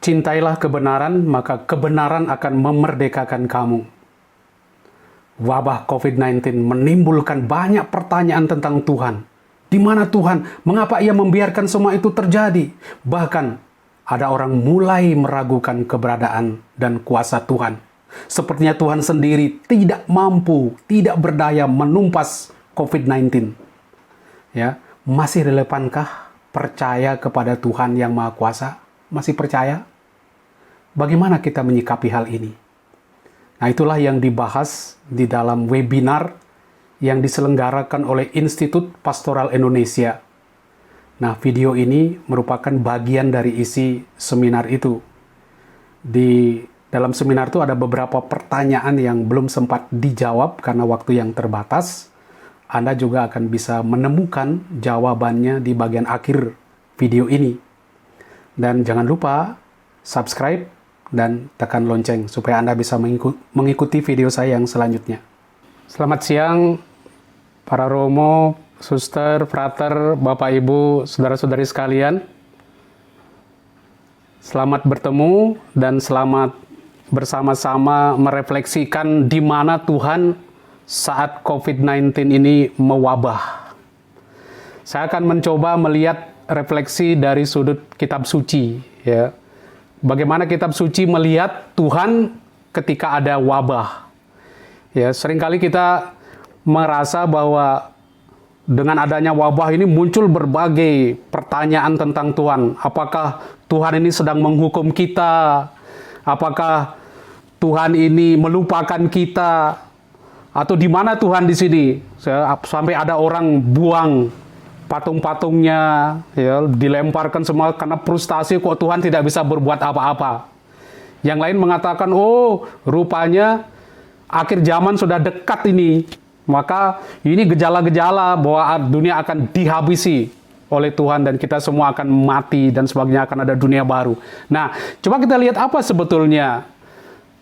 Cintailah kebenaran, maka kebenaran akan memerdekakan kamu. Wabah COVID-19 menimbulkan banyak pertanyaan tentang Tuhan. Di mana Tuhan? Mengapa Ia membiarkan semua itu terjadi? Bahkan ada orang mulai meragukan keberadaan dan kuasa Tuhan. Sepertinya Tuhan sendiri tidak mampu, tidak berdaya menumpas COVID-19. Ya, masih relevankah percaya kepada Tuhan yang Maha Kuasa? Masih percaya? Bagaimana kita menyikapi hal ini? Nah, itulah yang dibahas di dalam webinar yang diselenggarakan oleh Institut Pastoral Indonesia. Nah, video ini merupakan bagian dari isi seminar itu. Di dalam seminar itu ada beberapa pertanyaan yang belum sempat dijawab karena waktu yang terbatas. Anda juga akan bisa menemukan jawabannya di bagian akhir video ini. Dan jangan lupa subscribe dan tekan lonceng supaya Anda bisa mengikuti video saya yang selanjutnya. Selamat siang para romo, suster, frater, bapak ibu, saudara-saudari sekalian. Selamat bertemu dan selamat bersama-sama merefleksikan di mana Tuhan saat COVID-19 ini mewabah. Saya akan mencoba melihat refleksi dari sudut kitab suci, ya. Bagaimana kitab suci melihat Tuhan ketika ada wabah. Ya, seringkali kita merasa bahwa dengan adanya wabah ini muncul berbagai pertanyaan tentang Tuhan. Apakah Tuhan ini sedang menghukum kita? Apakah Tuhan ini melupakan kita? Atau di mana Tuhan di sini? Sampai ada orang buang patung-patungnya, ya, dilemparkan semua karena frustasi kok Tuhan tidak bisa berbuat apa-apa. Yang lain mengatakan, oh rupanya akhir zaman sudah dekat ini. Maka ini gejala-gejala bahwa dunia akan dihabisi oleh Tuhan dan kita semua akan mati dan sebagainya, akan ada dunia baru. Nah, coba kita lihat apa sebetulnya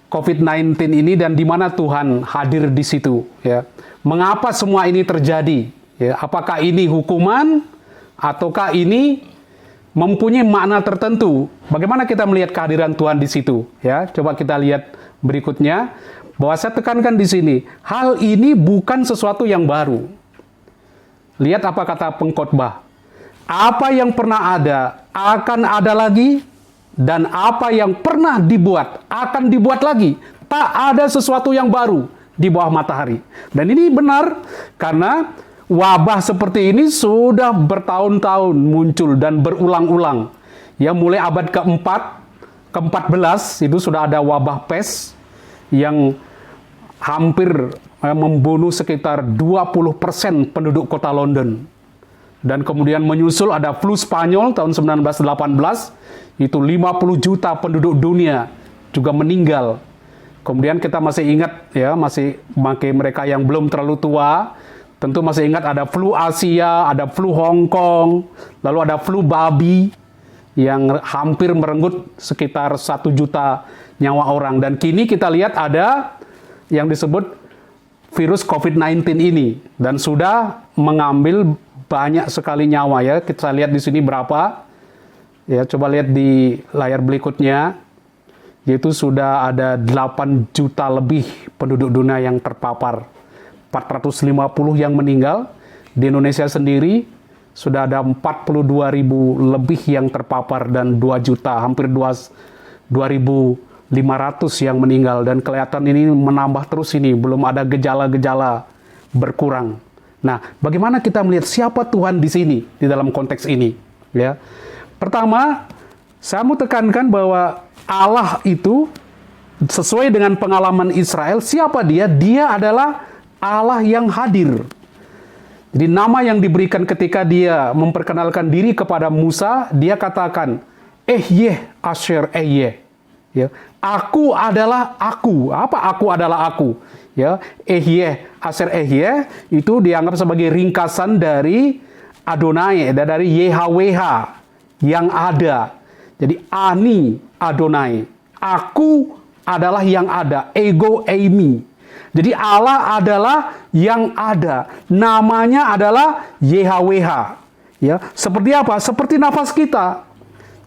COVID-19 ini dan di mana Tuhan hadir di situ. Ya. Mengapa semua ini terjadi? Ya, apakah ini hukuman ataukah ini mempunyai makna tertentu? Bagaimana kita melihat kehadiran Tuhan di situ? Ya, coba kita lihat berikutnya bahwa saya tekankan di sini, hal ini bukan sesuatu yang baru. Lihat apa kata pengkhotbah. Apa yang pernah ada akan ada lagi, dan apa yang pernah dibuat akan dibuat lagi. Tak ada sesuatu yang baru di bawah matahari. Dan ini benar karena wabah seperti ini sudah bertahun-tahun muncul dan berulang-ulang. Ya, mulai abad ke-14 itu sudah ada wabah pes yang hampir membunuh sekitar 20% penduduk kota London. Dan kemudian menyusul ada flu Spanyol tahun 1918, itu 50 juta penduduk dunia juga meninggal. Kemudian kita masih ingat, ya, masih bagi mereka yang belum terlalu tua, tentu masih ingat ada flu Asia, ada flu Hong Kong, lalu ada flu babi yang hampir merenggut sekitar 1 juta nyawa orang. Dan kini kita lihat ada yang disebut virus COVID-19 ini dan sudah mengambil banyak sekali nyawa, ya. Kita lihat di sini berapa. Ya, coba lihat di layar berikutnya. Yaitu sudah ada 8 juta lebih penduduk dunia yang terpapar. 450 yang meninggal. Di Indonesia sendiri sudah ada 42.000 lebih yang terpapar dan 2 juta, hampir 2.500 yang meninggal. Dan kelihatan ini menambah terus ini, belum ada gejala-gejala berkurang. Nah, bagaimana kita melihat siapa Tuhan di sini di dalam konteks ini? Ya, pertama, saya mau tekankan bahwa Allah itu sesuai dengan pengalaman Israel. Siapa dia? Dia adalah Allah yang hadir. Jadi nama yang diberikan ketika dia memperkenalkan diri kepada Musa, dia katakan, Ehyeh Asher Ehyeh. Ya, aku adalah aku. Apa aku adalah aku? Ya, Ehyeh Asher Ehyeh itu dianggap sebagai ringkasan dari Adonai, dari YHWH yang ada. Jadi Ani Adonai. Aku adalah yang ada. Ego Eimi. Jadi Allah adalah yang ada. Namanya adalah YHWH. Ya, seperti apa? Seperti nafas kita.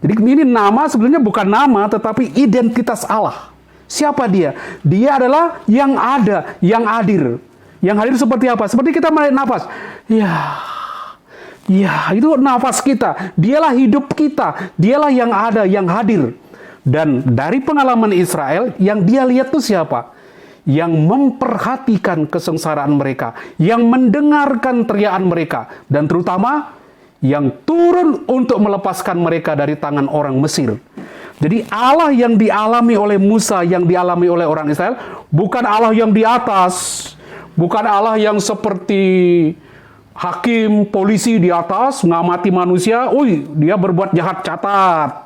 Jadi ini nama sebenarnya bukan nama, tetapi identitas Allah. Siapa dia? Dia adalah yang ada, yang hadir. Yang hadir seperti apa? Seperti kita menarik nafas. Ya, itu nafas kita. Dialah hidup kita. Dialah yang ada, yang hadir. Dan dari pengalaman Israel, yang dia lihat itu siapa? Yang memperhatikan kesengsaraan mereka, yang mendengarkan teriakan mereka, dan terutama yang turun untuk melepaskan mereka dari tangan orang Mesir. Jadi Allah yang dialami oleh Musa, yang dialami oleh orang Israel, bukan Allah yang di atas, bukan Allah yang seperti hakim, polisi di atas, ngamati manusia, dia berbuat jahat, catat.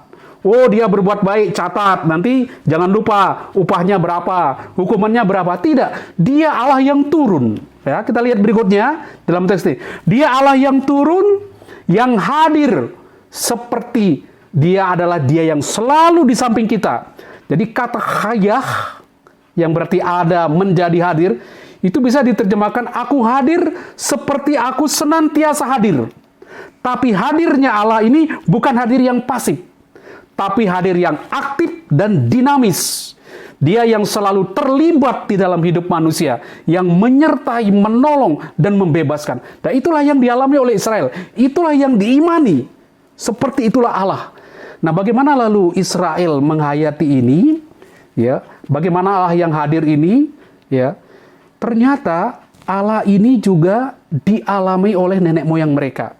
Dia berbuat baik, catat. Nanti jangan lupa upahnya berapa, hukumannya berapa. Tidak, dia Allah yang turun. Ya, kita lihat berikutnya dalam teks ini. Dia Allah yang turun, yang hadir, seperti dia adalah dia yang selalu di samping kita. Jadi kata hayah, yang berarti ada, menjadi hadir, itu bisa diterjemahkan, aku hadir seperti aku senantiasa hadir. Tapi hadirnya Allah ini bukan hadir yang pasif, tapi hadir yang aktif dan dinamis. Dia yang selalu terlibat di dalam hidup manusia, yang menyertai, menolong, dan membebaskan. Dan itulah yang dialami oleh Israel. Itulah yang diimani. Seperti itulah Allah. Nah, bagaimana lalu Israel menghayati ini? Ya, bagaimana Allah yang hadir ini? Ya, ternyata Allah ini juga dialami oleh nenek moyang mereka.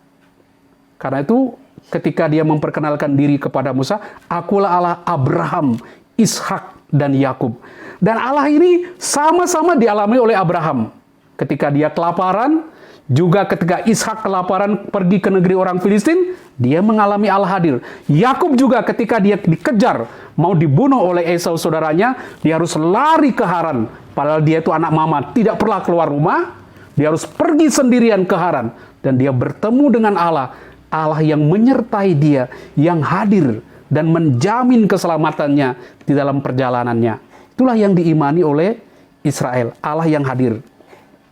Karena itu, ketika dia memperkenalkan diri kepada Musa, akulah Allah Abraham, Ishak, dan Yakub. Dan Allah ini sama-sama dialami oleh Abraham. Ketika dia kelaparan, juga ketika Ishak kelaparan pergi ke negeri orang Filistin, dia mengalami Allah hadir. Yakub juga ketika dia dikejar, mau dibunuh oleh Esau saudaranya, dia harus lari ke Haran. Padahal dia itu anak mama, tidak pernah keluar rumah, dia harus pergi sendirian ke Haran. Dan dia bertemu dengan Allah, Allah yang menyertai dia, yang hadir, dan menjamin keselamatannya di dalam perjalanannya. Itulah yang diimani oleh Israel, Allah yang hadir.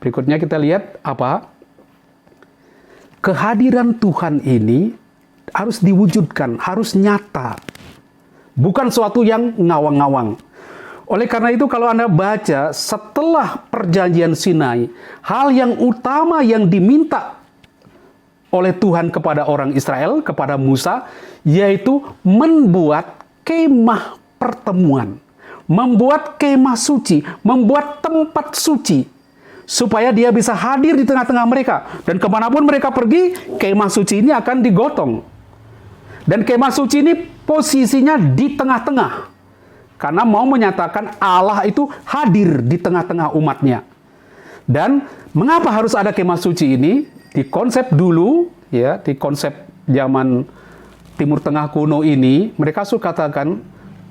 Berikutnya kita lihat apa? Kehadiran Tuhan ini harus diwujudkan, harus nyata. Bukan suatu yang ngawang-ngawang. Oleh karena itu kalau Anda baca setelah perjanjian Sinai, hal yang utama yang diminta oleh Tuhan kepada orang Israel, kepada Musa, yaitu membuat kemah pertemuan, membuat kemah suci, membuat tempat suci, supaya dia bisa hadir di tengah-tengah mereka. Dan kemanapun mereka pergi, kemah suci ini akan digotong. Dan kemah suci ini posisinya di tengah-tengah, karena mau menyatakan Allah itu hadir di tengah-tengah umatnya. Dan mengapa harus ada kemah suci ini? Di konsep dulu, ya, di konsep zaman Timur Tengah kuno ini, mereka suka katakan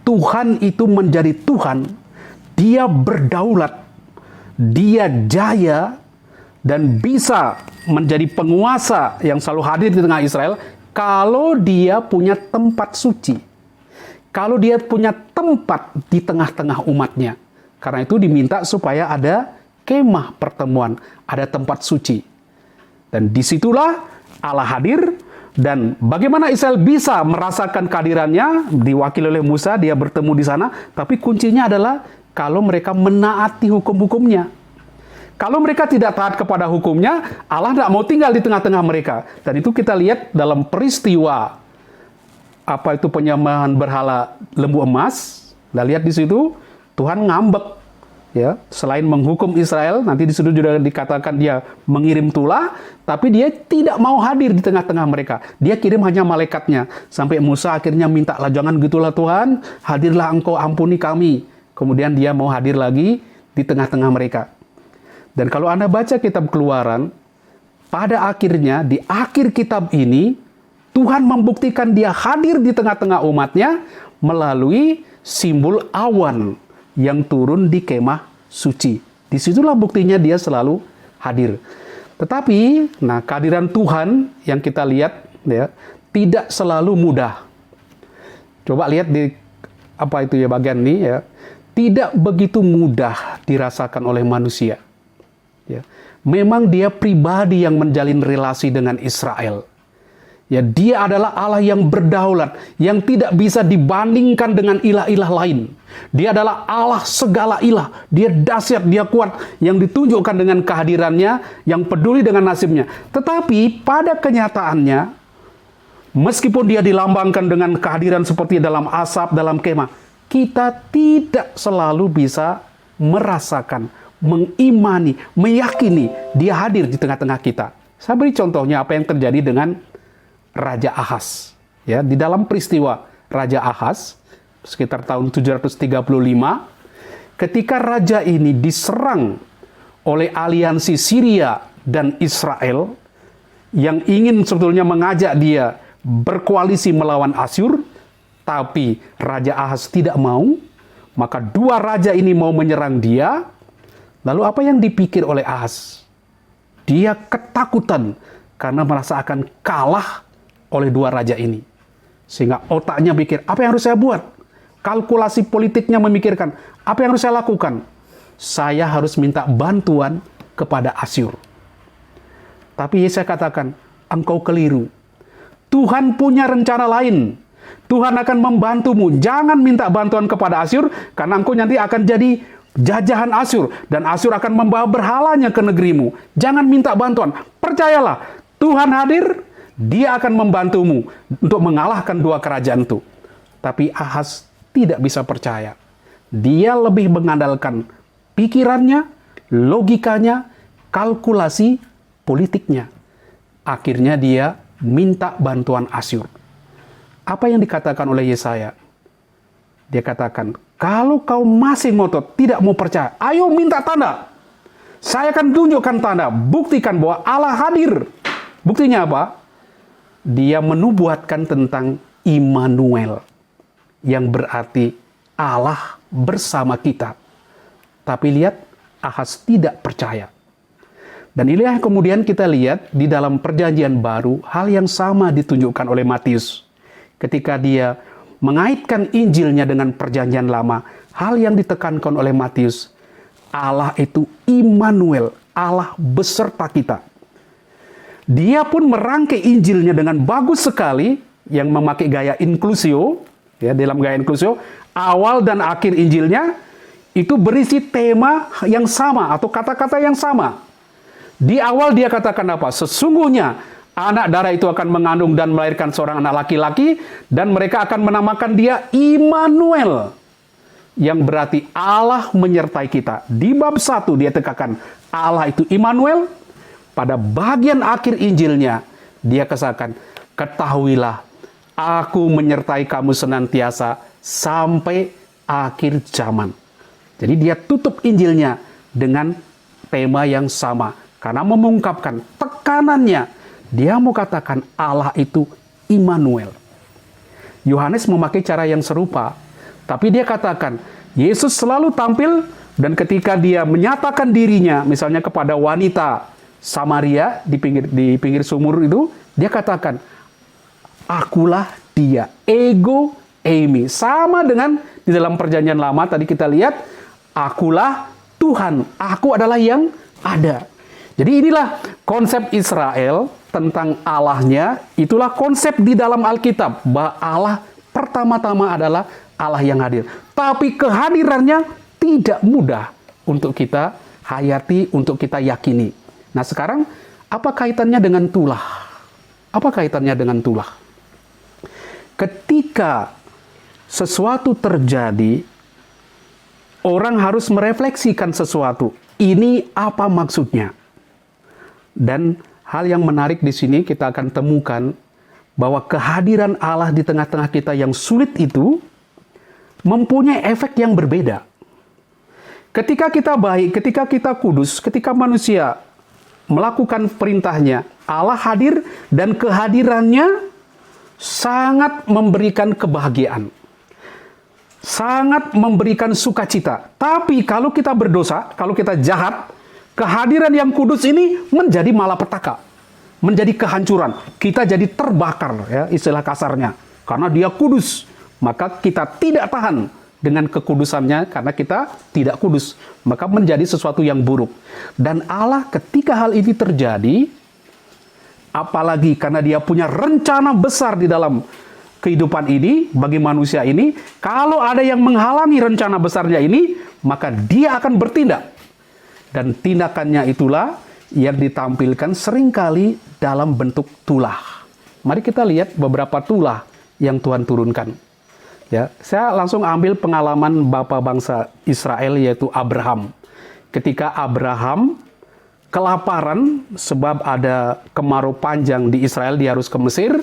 Tuhan itu menjadi Tuhan, dia berdaulat, dia jaya, dan bisa menjadi penguasa yang selalu hadir di tengah Israel kalau dia punya tempat suci, kalau dia punya tempat di tengah-tengah umatnya. Karena itu diminta supaya ada kemah pertemuan, ada tempat suci. Dan disitulah Allah hadir. Dan bagaimana Israel bisa merasakan kehadirannya, diwakili oleh Musa, dia bertemu di sana. Tapi kuncinya adalah kalau mereka menaati hukum-hukumnya. Kalau mereka tidak taat kepada hukumnya, Allah tidak mau tinggal di tengah-tengah mereka. Dan itu kita lihat dalam peristiwa apa itu penyembahan berhala lembu emas. Nah, lihat di situ Tuhan ngambek. Ya, selain menghukum Israel, nanti di situ juga dikatakan dia mengirim tulah, tapi dia tidak mau hadir di tengah-tengah mereka. Dia kirim hanya malaikatnya. Sampai Musa akhirnya mintalah, jangan gitulah Tuhan, hadirlah engkau, ampuni kami. Kemudian dia mau hadir lagi di tengah-tengah mereka. Dan kalau Anda baca kitab Keluaran, pada akhirnya di akhir kitab ini, Tuhan membuktikan dia hadir di tengah-tengah umatnya melalui simbol awan yang turun di kemah suci. Disitulah buktinya dia selalu hadir. Tetapi, kehadiran Tuhan yang kita lihat ya, tidak selalu mudah. Coba lihat di apa itu ya bagian ini ya. Tidak begitu mudah dirasakan oleh manusia. Ya. Memang dia pribadi yang menjalin relasi dengan Israel. Ya, dia adalah Allah yang berdaulat, yang tidak bisa dibandingkan dengan ilah-ilah lain. Dia adalah Allah segala ilah. Dia dahsyat, dia kuat, yang ditunjukkan dengan kehadirannya, yang peduli dengan nasibnya. Tetapi pada kenyataannya, meskipun dia dilambangkan dengan kehadiran seperti dalam asap, dalam kemah, kita tidak selalu bisa merasakan, mengimani, meyakini dia hadir di tengah-tengah kita. Saya beri contohnya apa yang terjadi dengan Raja Ahaz. Ya, di dalam peristiwa Raja Ahaz, sekitar tahun 735, ketika raja ini diserang oleh aliansi Syria dan Israel, yang ingin sebetulnya mengajak dia berkoalisi melawan Asyur, tapi Raja Ahaz tidak mau, maka dua raja ini mau menyerang dia. Lalu apa yang dipikir oleh Ahaz? Dia ketakutan karena merasa akan kalah oleh dua raja ini. Sehingga otaknya pikir, apa yang harus saya buat? Kalkulasi politiknya memikirkan, apa yang harus saya lakukan? Saya harus minta bantuan kepada Asyur. Tapi Yesaya katakan, engkau keliru. Tuhan punya rencana lain. Tuhan akan membantumu. Jangan minta bantuan kepada Asyur, karena engkau nanti akan jadi jajahan Asyur. Dan Asyur akan membawa berhalanya ke negerimu. Jangan minta bantuan. Percayalah, Tuhan hadir, dia akan membantumu untuk mengalahkan dua kerajaan itu. Tapi Ahaz tidak bisa percaya. Dia lebih mengandalkan pikirannya, logikanya, kalkulasi politiknya. Akhirnya dia minta bantuan Asyur. Apa yang dikatakan oleh Yesaya? Dia katakan, kalau kau masih ngotot, tidak mau percaya, ayo minta tanda. Saya akan tunjukkan tanda, buktikan bahwa Allah hadir. Buktinya apa? Dia menubuatkan tentang Immanuel, yang berarti Allah bersama kita. Tapi lihat, Ahaz tidak percaya. Dan inilah yang kemudian kita lihat di dalam perjanjian baru, hal yang sama ditunjukkan oleh Matius. Ketika dia mengaitkan Injilnya dengan perjanjian lama, hal yang ditekankan oleh Matius, Allah itu Immanuel, Allah beserta kita. Dia pun merangkai Injilnya dengan bagus sekali, yang memakai gaya inklusio, ya, dalam gaya inklusio, awal dan akhir Injilnya itu berisi tema yang sama atau kata-kata yang sama. Di awal dia katakan apa? Sesungguhnya anak darah itu akan mengandung dan melahirkan seorang anak laki-laki, dan mereka akan menamakan dia Immanuel, yang berarti Allah menyertai kita. Di bab 1 dia tekankan Allah itu Immanuel. Pada bagian akhir Injilnya, dia katakan, ketahuilah, aku menyertai kamu senantiasa sampai akhir zaman. Jadi dia tutup Injilnya dengan tema yang sama. Karena mengungkapkan tekanannya, dia mau katakan Allah itu Immanuel. Yohanes memakai cara yang serupa, tapi dia katakan, Yesus selalu tampil, dan ketika dia menyatakan dirinya, misalnya kepada wanita Samaria di pinggir sumur itu, dia katakan, akulah dia, ego eimi. Sama dengan di dalam perjanjian lama tadi kita lihat, akulah Tuhan, aku adalah yang ada. Jadi inilah konsep Israel tentang Allahnya, itulah konsep di dalam Alkitab, bahwa Allah pertama-tama adalah Allah yang hadir. Tapi kehadirannya tidak mudah untuk kita hayati, untuk kita yakini. Nah sekarang, apa kaitannya dengan tulah? Apa kaitannya dengan tulah? Ketika sesuatu terjadi, orang harus merefleksikan sesuatu. Ini apa maksudnya? Dan hal yang menarik di sini kita akan temukan bahwa kehadiran Allah di tengah-tengah kita yang sulit itu mempunyai efek yang berbeda. Ketika kita baik, ketika kita kudus, ketika manusia melakukan perintahnya, Allah hadir dan kehadirannya sangat memberikan kebahagiaan. Sangat memberikan sukacita. Tapi kalau kita berdosa, kalau kita jahat, kehadiran yang kudus ini menjadi malapetaka. Menjadi kehancuran. Kita jadi terbakar, ya, istilah kasarnya. Karena dia kudus, maka kita tidak tahan dengan kekudusannya karena kita tidak kudus. Maka menjadi sesuatu yang buruk. Dan Allah ketika hal ini terjadi, apalagi karena dia punya rencana besar di dalam kehidupan ini, bagi manusia ini, kalau ada yang menghalangi rencana besarnya ini, maka dia akan bertindak. Dan tindakannya itulah yang ditampilkan seringkali dalam bentuk tulah. Mari kita lihat beberapa tulah yang Tuhan turunkan. Ya, saya langsung ambil pengalaman bapa bangsa Israel, yaitu Abraham. Ketika Abraham kelaparan sebab ada kemarau panjang di Israel, dia harus ke Mesir.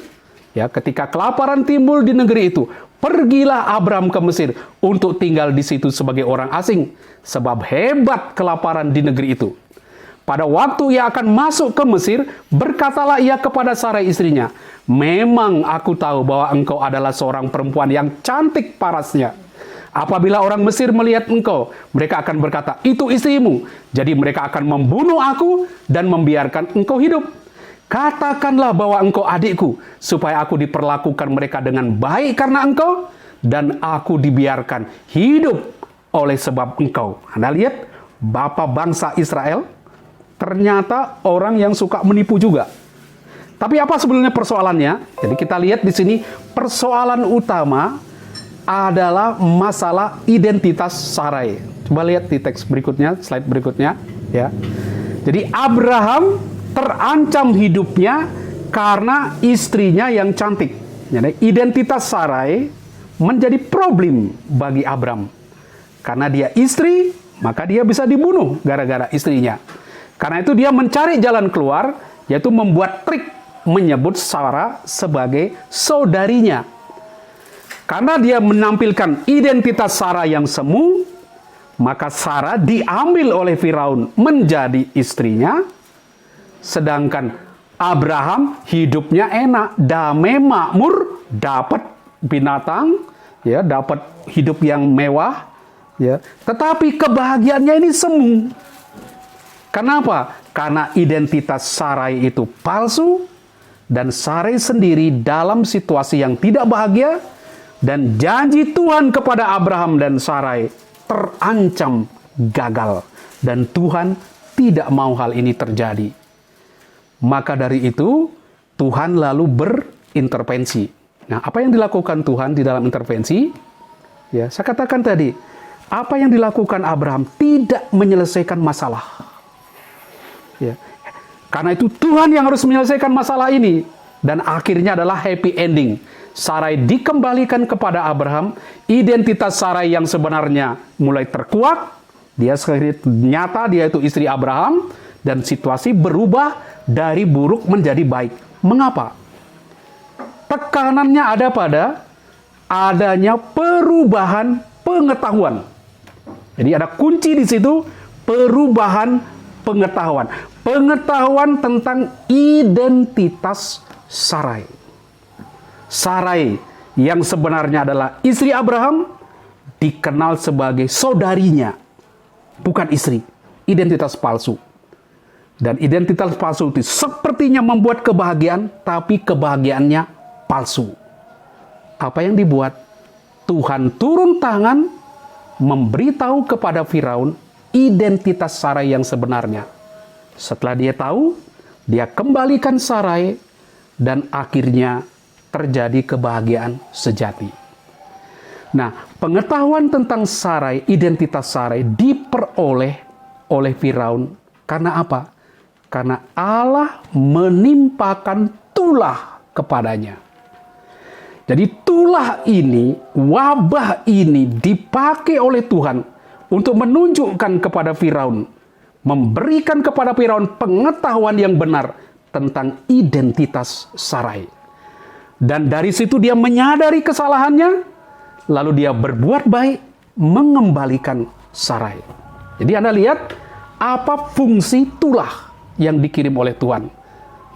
Ya, ketika kelaparan timbul di negeri itu, pergilah Abraham ke Mesir untuk tinggal di situ sebagai orang asing, sebab hebat kelaparan di negeri itu. Pada waktu ia akan masuk ke Mesir, berkatalah ia kepada Sarai istrinya, "Memang aku tahu bahwa engkau adalah seorang perempuan yang cantik parasnya. Apabila orang Mesir melihat engkau, mereka akan berkata, 'Itu istrimu.' Jadi mereka akan membunuh aku dan membiarkan engkau hidup. Katakanlah bahwa engkau adikku, supaya aku diperlakukan mereka dengan baik karena engkau, dan aku dibiarkan hidup oleh sebab engkau." Anda lihat, bapa bangsa Israel ternyata orang yang suka menipu juga. Tapi apa sebenarnya persoalannya? Jadi kita lihat di sini persoalan utama adalah masalah identitas Sarai. Coba lihat di teks berikutnya, slide berikutnya, ya. Jadi Abraham terancam hidupnya karena istrinya yang cantik. Jadi identitas Sarai menjadi problem bagi Abraham. Karena dia istri, maka dia bisa dibunuh gara-gara istrinya. Karena itu dia mencari jalan keluar, yaitu membuat trik menyebut Sarah sebagai saudarinya. Karena dia menampilkan identitas Sarah yang semu, maka Sarah diambil oleh Firaun menjadi istrinya, sedangkan Abraham hidupnya enak, damai, makmur, dapat binatang, ya, dapat hidup yang mewah, ya. Tetapi kebahagiaannya ini semu. Kenapa? Karena identitas Sarai itu palsu, dan Sarai sendiri dalam situasi yang tidak bahagia, dan janji Tuhan kepada Abraham dan Sarai terancam gagal. Dan Tuhan tidak mau hal ini terjadi. Maka dari itu, Tuhan lalu berintervensi. Nah, apa yang dilakukan Tuhan di dalam intervensi? Ya, saya katakan tadi, apa yang dilakukan Abraham tidak menyelesaikan masalah. Ya. Karena itu Tuhan yang harus menyelesaikan masalah ini. Dan akhirnya adalah happy ending. Sarai dikembalikan kepada Abraham, identitas Sarai yang sebenarnya mulai terkuak, dia nyata dia itu istri Abraham, dan situasi berubah dari buruk menjadi baik. Mengapa? Tekanannya ada pada adanya perubahan pengetahuan. Jadi ada kunci di situ, perubahan pengetahuan. Pengetahuan tentang identitas Sarai. Sarai yang sebenarnya adalah istri Abraham dikenal sebagai saudarinya, bukan istri. Identitas palsu. Dan identitas palsu itu sepertinya membuat kebahagiaan, tapi kebahagiaannya palsu. Apa yang dibuat? Tuhan turun tangan memberitahu kepada Firaun identitas Sarai yang sebenarnya. Setelah dia tahu, dia kembalikan Sarai, dan akhirnya terjadi kebahagiaan sejati. Nah, pengetahuan tentang Sarai, identitas Sarai diperoleh oleh Firaun karena apa? Karena Allah menimpakan tulah kepadanya. Jadi tulah ini, wabah ini dipakai oleh Tuhan untuk menunjukkan kepada Firaun, memberikan kepada Firaun pengetahuan yang benar tentang identitas Sarai. Dan dari situ dia menyadari kesalahannya, lalu dia berbuat baik, mengembalikan Sarai. Jadi Anda lihat apa fungsi tulah yang dikirim oleh Tuhan.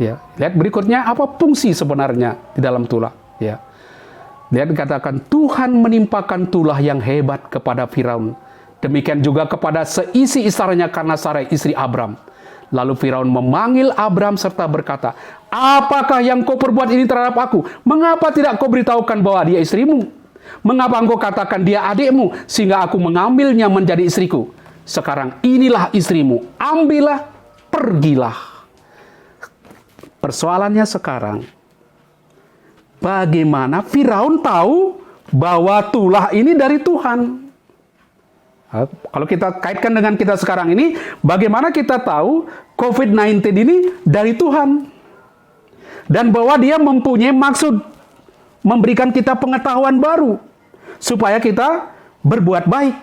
Ya, lihat berikutnya apa fungsi sebenarnya di dalam tulah. Ya, lihat dikatakan Tuhan menimpakan tulah yang hebat kepada Firaun. Demikian juga kepada seisi istananya karena Sarai istri Abram. Lalu Firaun memanggil Abram serta berkata, "Apakah yang kau perbuat ini terhadap aku? Mengapa tidak kau beritahukan bahwa dia istrimu? Mengapa engkau katakan dia adikmu, sehingga aku mengambilnya menjadi istriku? Sekarang inilah istrimu, ambillah, pergilah." Persoalannya sekarang, bagaimana Firaun tahu bahwa tulah ini dari Tuhan? Kalau kita kaitkan dengan kita sekarang ini, bagaimana kita tahu COVID-19 ini dari Tuhan? Dan bahwa dia mempunyai maksud memberikan kita pengetahuan baru supaya kita berbuat baik,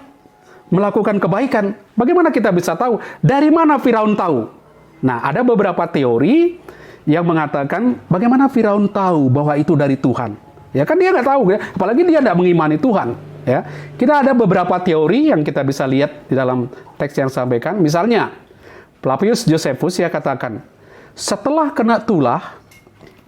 melakukan kebaikan. Bagaimana kita bisa tahu? Dari mana Firaun tahu? Nah, ada beberapa teori yang mengatakan bagaimana Firaun tahu bahwa itu dari Tuhan. Ya kan dia nggak tahu, ya. Apalagi dia tidak mengimani Tuhan. Ya, kita ada beberapa teori yang kita bisa lihat di dalam teks yang sampaikan. Misalnya, Flavius Josephus ya katakan, setelah kena tulah,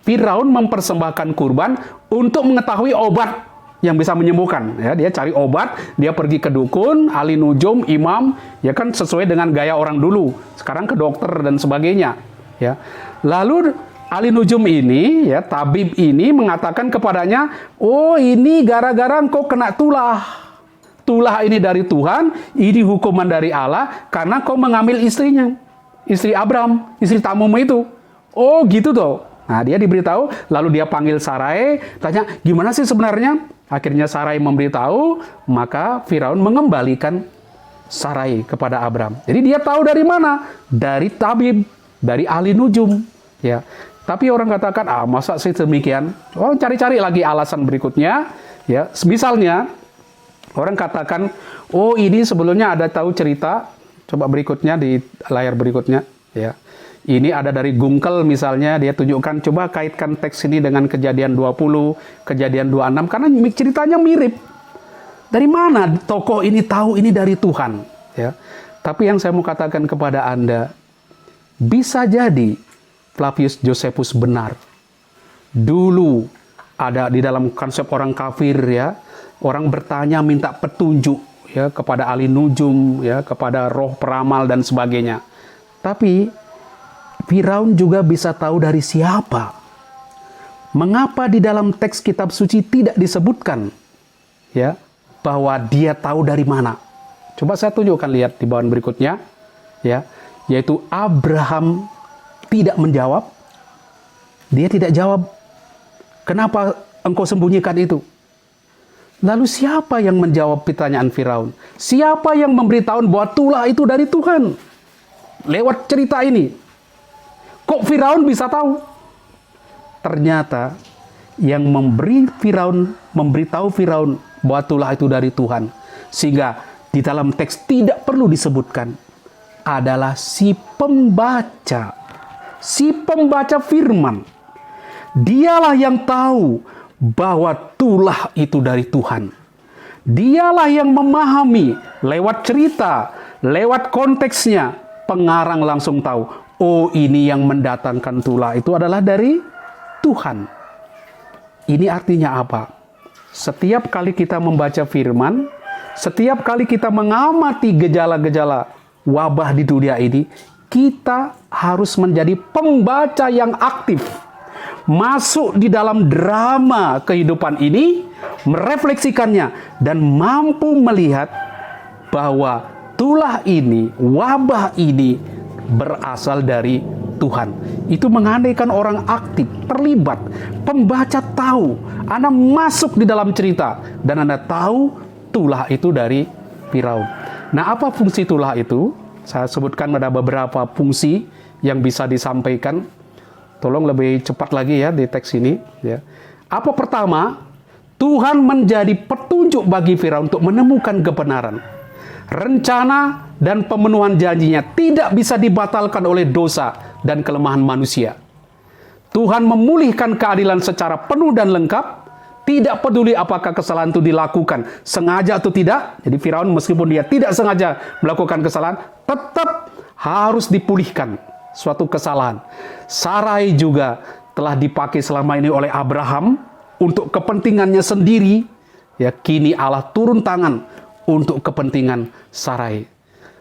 Firaun mempersembahkan kurban untuk mengetahui obat yang bisa menyembuhkan. Ya, dia cari obat, dia pergi ke dukun, ahli nujum, imam, ya kan sesuai dengan gaya orang dulu. Sekarang ke dokter dan sebagainya. Ya, lalu ahli nujum ini, ya tabib ini mengatakan kepadanya, oh ini gara-gara engkau kena tulah. Tulah ini dari Tuhan, ini hukuman dari Allah karena kau mengambil istrinya, istri Abram, istri tamumu itu. Oh gitu toh. Nah dia diberitahu, lalu dia panggil Sarai, tanya gimana sih sebenarnya? Akhirnya Sarai memberitahu, maka Firaun mengembalikan Sarai kepada Abram. Jadi dia tahu dari mana? Dari tabib, dari ahli nujum. Ya. Tapi orang katakan, masa sih demikian? Orang cari-cari lagi alasan berikutnya. Ya, misalnya, orang katakan, oh ini sebelumnya ada tahu cerita. Coba berikutnya di layar berikutnya. Ya, ini ada dari Gungkel misalnya, dia tunjukkan, coba kaitkan teks ini dengan Kejadian 20, Kejadian 26, karena ceritanya mirip. Dari mana tokoh ini tahu ini dari Tuhan? Ya, tapi yang saya mau katakan kepada Anda, bisa jadi Flavius Josephus benar. Dulu ada di dalam konsep orang kafir ya, orang bertanya minta petunjuk ya kepada ahli nujum ya, kepada roh peramal dan sebagainya. Tapi Firaun juga bisa tahu dari siapa. Mengapa di dalam teks kitab suci tidak disebutkan ya bahwa dia tahu dari mana? Coba saya tunjukkan, lihat di bawah berikutnya ya, yaitu Abraham tidak menjawab. Dia tidak jawab, kenapa engkau sembunyikan itu? Lalu siapa yang menjawab pertanyaan Firaun? Siapa yang memberitahu bahwa tulah itu dari Tuhan? Lewat cerita ini. Kok Firaun bisa tahu? Ternyata yang memberitahu Firaun bahwa tulah itu dari Tuhan, sehingga di dalam teks tidak perlu disebutkan, adalah si pembaca. Si pembaca firman, dialah yang tahu bahwa tulah itu dari Tuhan. Dialah yang memahami lewat cerita, lewat konteksnya, pengarang langsung tahu, oh ini yang mendatangkan tulah itu adalah dari Tuhan. Ini artinya apa? Setiap kali kita membaca firman, setiap kali kita mengamati gejala-gejala wabah di dunia ini, kita harus menjadi pembaca yang aktif. Masuk di dalam drama kehidupan ini, merefleksikannya, dan mampu melihat bahwa tulah ini, wabah ini berasal dari Tuhan. Itu mengandaikan orang aktif, terlibat, pembaca tahu, Anda masuk di dalam cerita, dan Anda tahu tulah itu dari Firaun. Nah, apa fungsi tulah itu? Saya sebutkan ada beberapa fungsi yang bisa disampaikan. Tolong lebih cepat lagi ya di teks ini. Ya. Apa pertama? Tuhan menjadi petunjuk bagi Firaun untuk menemukan kebenaran. Rencana dan pemenuhan janjinya tidak bisa dibatalkan oleh dosa dan kelemahan manusia. Tuhan memulihkan keadilan secara penuh dan lengkap. Tidak peduli apakah kesalahan itu dilakukan sengaja atau tidak. Jadi Firaun meskipun dia tidak sengaja melakukan kesalahan, tetap harus dipulihkan suatu kesalahan. Sarai juga telah dipakai selama ini oleh Abraham untuk kepentingannya sendiri. Ya, kini Allah turun tangan untuk kepentingan Sarai.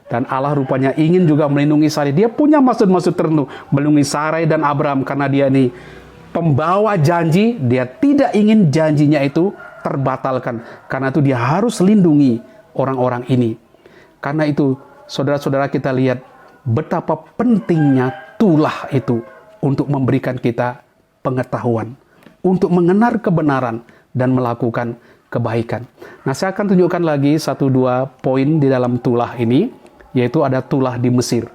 Dan Allah rupanya ingin juga melindungi Sarai. Dia punya maksud-maksud tertentu melindungi Sarai dan Abraham karena dia ini pembawa janji, dia tidak ingin janjinya itu terbatalkan. Karena itu dia harus lindungi orang-orang ini. Karena itu, saudara-saudara kita lihat betapa pentingnya tulah itu untuk memberikan kita pengetahuan, untuk mengenal kebenaran dan melakukan kebaikan. Nah, saya akan tunjukkan lagi 1-2 poin di dalam tulah ini, yaitu ada tulah di Mesir.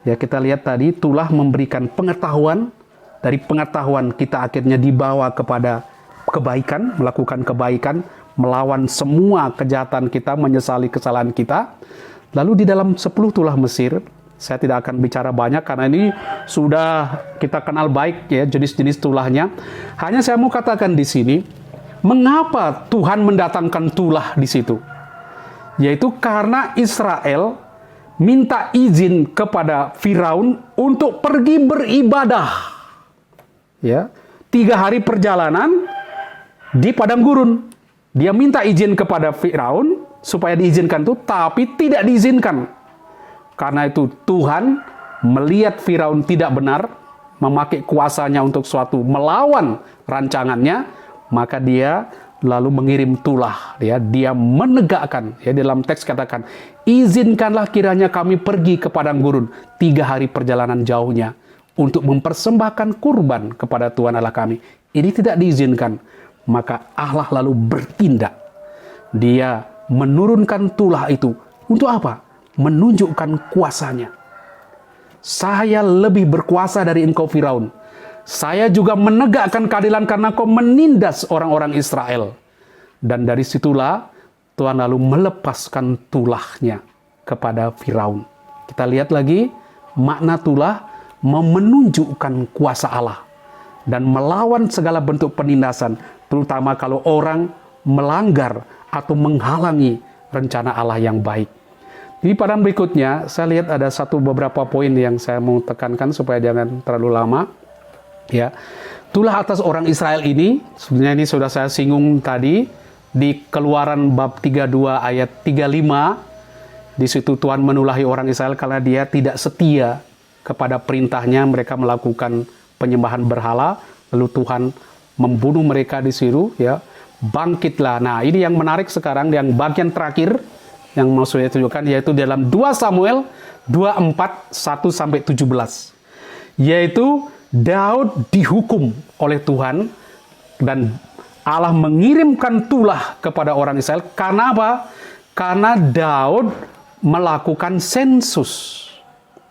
Ya, kita lihat tadi tulah memberikan pengetahuan, dari pengetahuan kita akhirnya dibawa kepada kebaikan, melakukan kebaikan, melawan semua kejahatan kita, menyesali kesalahan kita. Lalu di dalam 10 tulah Mesir, saya tidak akan bicara banyak karena ini sudah kita kenal baik ya jenis-jenis tulahnya. Hanya saya mau katakan di sini, mengapa Tuhan mendatangkan tulah di situ? Yaitu karena Israel minta izin kepada Firaun untuk pergi beribadah. Ya, 3 hari perjalanan di padang gurun. Dia minta izin kepada Firaun supaya diizinkan itu, tapi tidak diizinkan. Karena itu Tuhan melihat Firaun tidak benar, memakai kuasanya untuk suatu melawan rancangannya, maka dia lalu mengirim tulah. Ya, dia menegakkan, ya dalam teks katakan, izinkanlah kiranya kami pergi ke padang gurun 3 hari perjalanan jauhnya untuk mempersembahkan kurban kepada Tuhan Allah kami. Ini tidak diizinkan. Maka Allah lalu bertindak. Dia menurunkan tulah itu. Untuk apa? Menunjukkan kuasanya. Saya lebih berkuasa dari engkau Firaun. Saya juga menegakkan keadilan karena kau menindas orang-orang Israel. Dan dari situlah Tuhan lalu melepaskan tulahnya kepada Firaun. Kita lihat lagi makna tulah menunjukkan kuasa Allah dan melawan segala bentuk penindasan, terutama kalau orang melanggar atau menghalangi rencana Allah yang baik. Di pada berikutnya, saya lihat ada beberapa poin yang saya mau tekankan supaya jangan terlalu lama. Ya, tulah atas orang Israel ini, sebenarnya ini sudah saya singgung tadi di Keluaran bab 32 ayat 35. Di situ Tuhan menulahi orang Israel karena dia tidak setia kepada perintahnya, mereka melakukan penyembahan berhala, lalu Tuhan membunuh mereka di situ, ya. Bangkitlah. Nah, ini yang menarik sekarang, yang bagian terakhir yang mau saya tunjukkan, yaitu dalam 2 Samuel 24, 1-17. Yaitu Daud dihukum oleh Tuhan dan Allah mengirimkan tulah kepada orang Israel. Karena apa? Karena Daud melakukan sensus.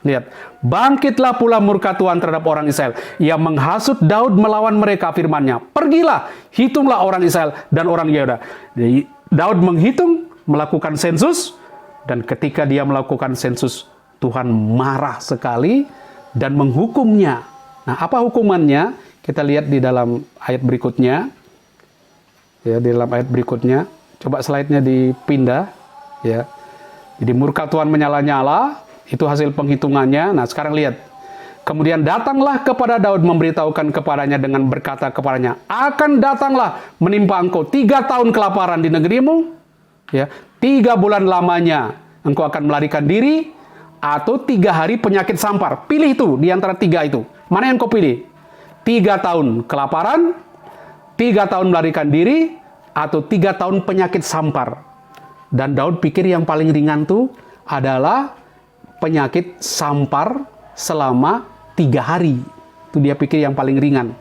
Lihat, bangkitlah pula murka Tuhan terhadap orang Israel. Ia menghasut Daud melawan mereka, firman-Nya. Pergilah, hitunglah orang Israel dan orang Yehuda. Jadi, Daud menghitung, melakukan sensus, dan ketika dia melakukan sensus, Tuhan marah sekali dan menghukumnya. Nah, apa hukumannya? Kita lihat di dalam ayat berikutnya. Ya, di dalam ayat berikutnya. Coba slide-nya dipindah. Ya. Jadi murka Tuhan menyala-nyala, itu hasil penghitungannya. Nah, sekarang lihat. Kemudian datanglah kepada Daud memberitahukan kepadanya dengan berkata kepadanya, akan datanglah menimpa engkau 3 tahun kelaparan di negerimu. Ya, 3 bulan lamanya engkau akan melarikan diri, atau 3 hari penyakit sampar. Pilih itu di antara 3 itu. Mana yang kau pilih? 3 tahun kelaparan, 3 tahun melarikan diri, atau 3 tahun penyakit sampar. Dan Daud pikir yang paling ringan itu adalah penyakit sampar selama 3 hari. Itu dia pikir yang paling ringan.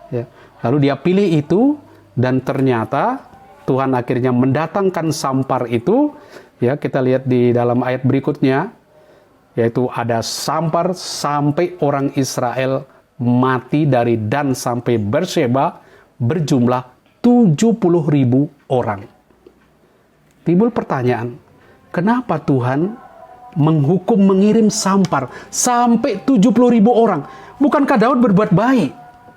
Ya. Lalu dia pilih itu, dan ternyata Tuhan akhirnya mendatangkan sampar itu. Ya, kita lihat di dalam ayat berikutnya, yaitu ada sampar sampai orang Israel mati dari Dan sampai Beersheba berjumlah 70.000 orang. Timbul pertanyaan, kenapa Tuhan menghukum, mengirim sampar sampai 70.000 orang? Bukankah Daud berbuat baik?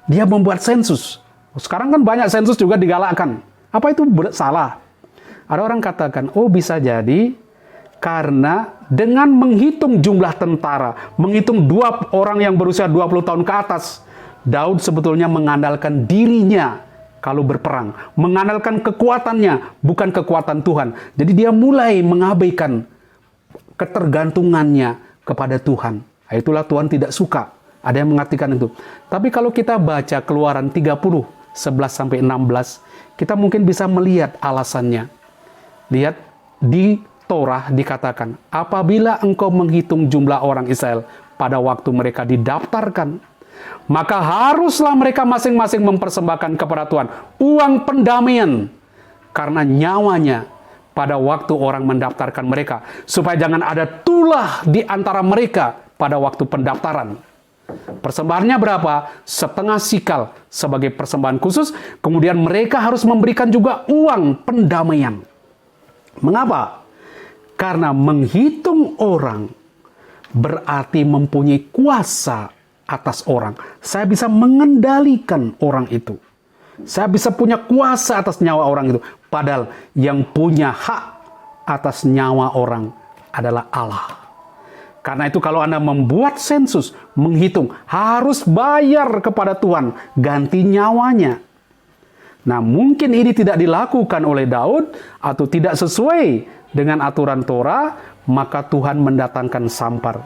Dia membuat sensus. Sekarang kan banyak sensus juga digalakkan. Apa itu salah? Ada orang katakan, oh bisa jadi karena dengan menghitung jumlah tentara, menghitung 2 orang yang berusia 20 tahun ke atas, Daud sebetulnya mengandalkan dirinya kalau berperang, mengandalkan kekuatannya, bukan kekuatan Tuhan. Jadi dia mulai mengabaikan ketergantungannya kepada Tuhan. Nah, itulah Tuhan tidak suka. Ada yang mengatakan itu. Tapi kalau kita baca Keluaran 30, 11-16, kita mungkin bisa melihat alasannya. Lihat, di Torah dikatakan, apabila engkau menghitung jumlah orang Israel pada waktu mereka didaftarkan, maka haruslah mereka masing-masing mempersembahkan kepada Tuhan uang pendamaian karena nyawanya pada waktu orang mendaftarkan mereka, supaya jangan ada tulah di antara mereka pada waktu pendaftaran. Persembahannya berapa? Setengah sikal sebagai persembahan khusus. Kemudian mereka harus memberikan juga uang pendamaian. Mengapa? Karena menghitung orang berarti mempunyai kuasa atas orang. Saya bisa mengendalikan orang itu. Saya bisa punya kuasa atas nyawa orang itu. Padahal yang punya hak atas nyawa orang adalah Allah. Karena itu kalau Anda membuat sensus, menghitung, harus bayar kepada Tuhan, ganti nyawanya. Nah, mungkin ini tidak dilakukan oleh Daud atau tidak sesuai dengan aturan Torah, maka Tuhan mendatangkan sampar.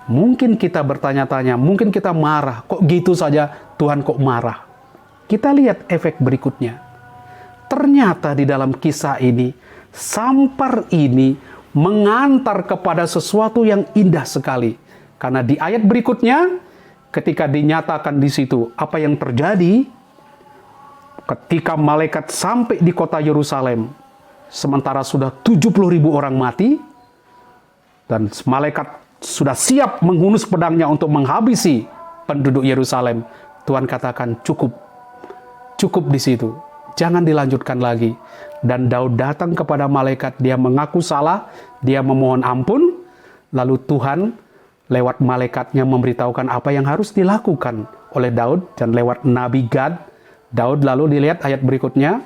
Mungkin kita bertanya-tanya, mungkin kita marah, kok gitu saja Tuhan kok marah? Kita lihat efek berikutnya. Ternyata di dalam kisah ini, sampar ini mengantar kepada sesuatu yang indah sekali. Karena di ayat berikutnya, ketika dinyatakan di situ apa yang terjadi, ketika malaikat sampai di kota Yerusalem, sementara sudah 70.000 orang mati, dan malaikat sudah siap menghunus pedangnya untuk menghabisi penduduk Yerusalem, Tuhan katakan cukup di situ. Jangan dilanjutkan lagi. Dan Daud datang kepada malaikat, dia mengaku salah, dia memohon ampun, lalu Tuhan lewat malaikatnya memberitahukan apa yang harus dilakukan oleh Daud, dan lewat Nabi Gad, Daud lalu dilihat ayat berikutnya,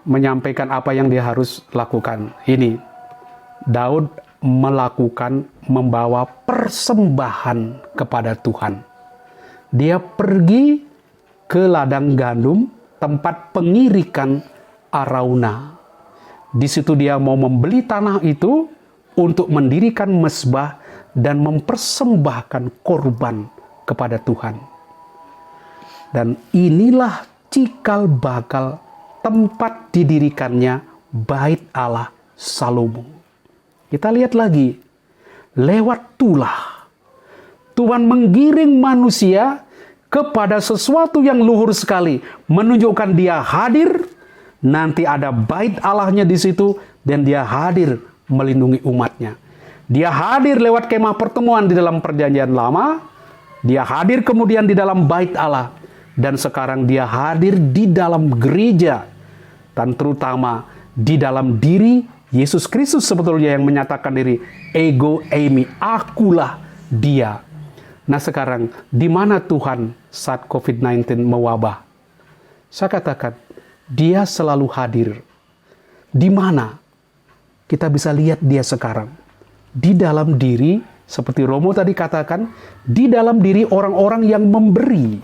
menyampaikan apa yang dia harus lakukan. Ini, Daud melakukan, membawa persembahan kepada Tuhan. Dia pergi ke ladang gandum, tempat pengirikan Arauna. Di situ dia mau membeli tanah itu untuk mendirikan mezbah dan mempersembahkan korban kepada Tuhan. Dan inilah cikal bakal tempat didirikannya Bait Allah Salomo. Kita lihat lagi, lewat tulah Tuhan menggiring manusia kepada sesuatu yang luhur sekali, menunjukkan dia hadir, nanti ada bait Allahnya di situ, dan dia hadir melindungi umatnya. Dia hadir lewat kemah pertemuan di dalam perjanjian lama, dia hadir kemudian di dalam bait Allah, dan sekarang dia hadir di dalam gereja, dan terutama di dalam diri Yesus Kristus sebetulnya yang menyatakan diri, ego eimi, akulah dia. Nah sekarang, di mana Tuhan saat COVID-19 mewabah? Saya katakan, dia selalu hadir. Di mana? Kita bisa lihat dia sekarang. Di dalam diri, seperti Romo tadi katakan, di dalam diri orang-orang yang memberi.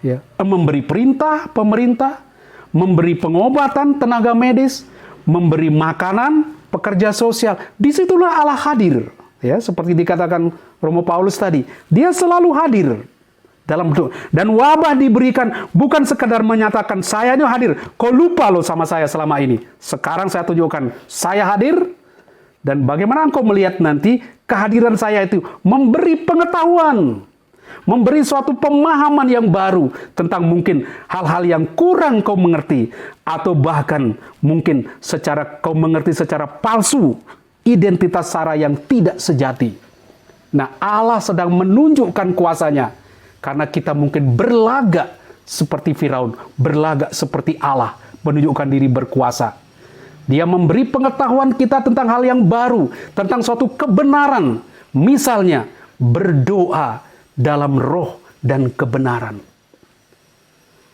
Ya, memberi perintah pemerintah, memberi pengobatan tenaga medis, memberi makanan, pekerja sosial. Disitulah Allah hadir. Ya, seperti dikatakan Romo Paulus tadi, dia selalu hadir dalam bentuk, dan wabah diberikan bukan sekadar menyatakan saya ini hadir, kau lupa loh sama saya selama ini. Sekarang saya tunjukkan saya hadir, dan bagaimana engkau melihat nanti kehadiran saya itu memberi pengetahuan, memberi suatu pemahaman yang baru tentang mungkin hal-hal yang kurang kau mengerti, atau bahkan mungkin kau mengerti secara palsu identitas Sarah yang tidak sejati. Nah, Allah sedang menunjukkan kuasanya karena kita mungkin berlagak seperti Firaun, berlagak seperti Allah, menunjukkan diri berkuasa. Dia memberi pengetahuan kita tentang hal yang baru, tentang suatu kebenaran. Misalnya, berdoa dalam roh dan kebenaran.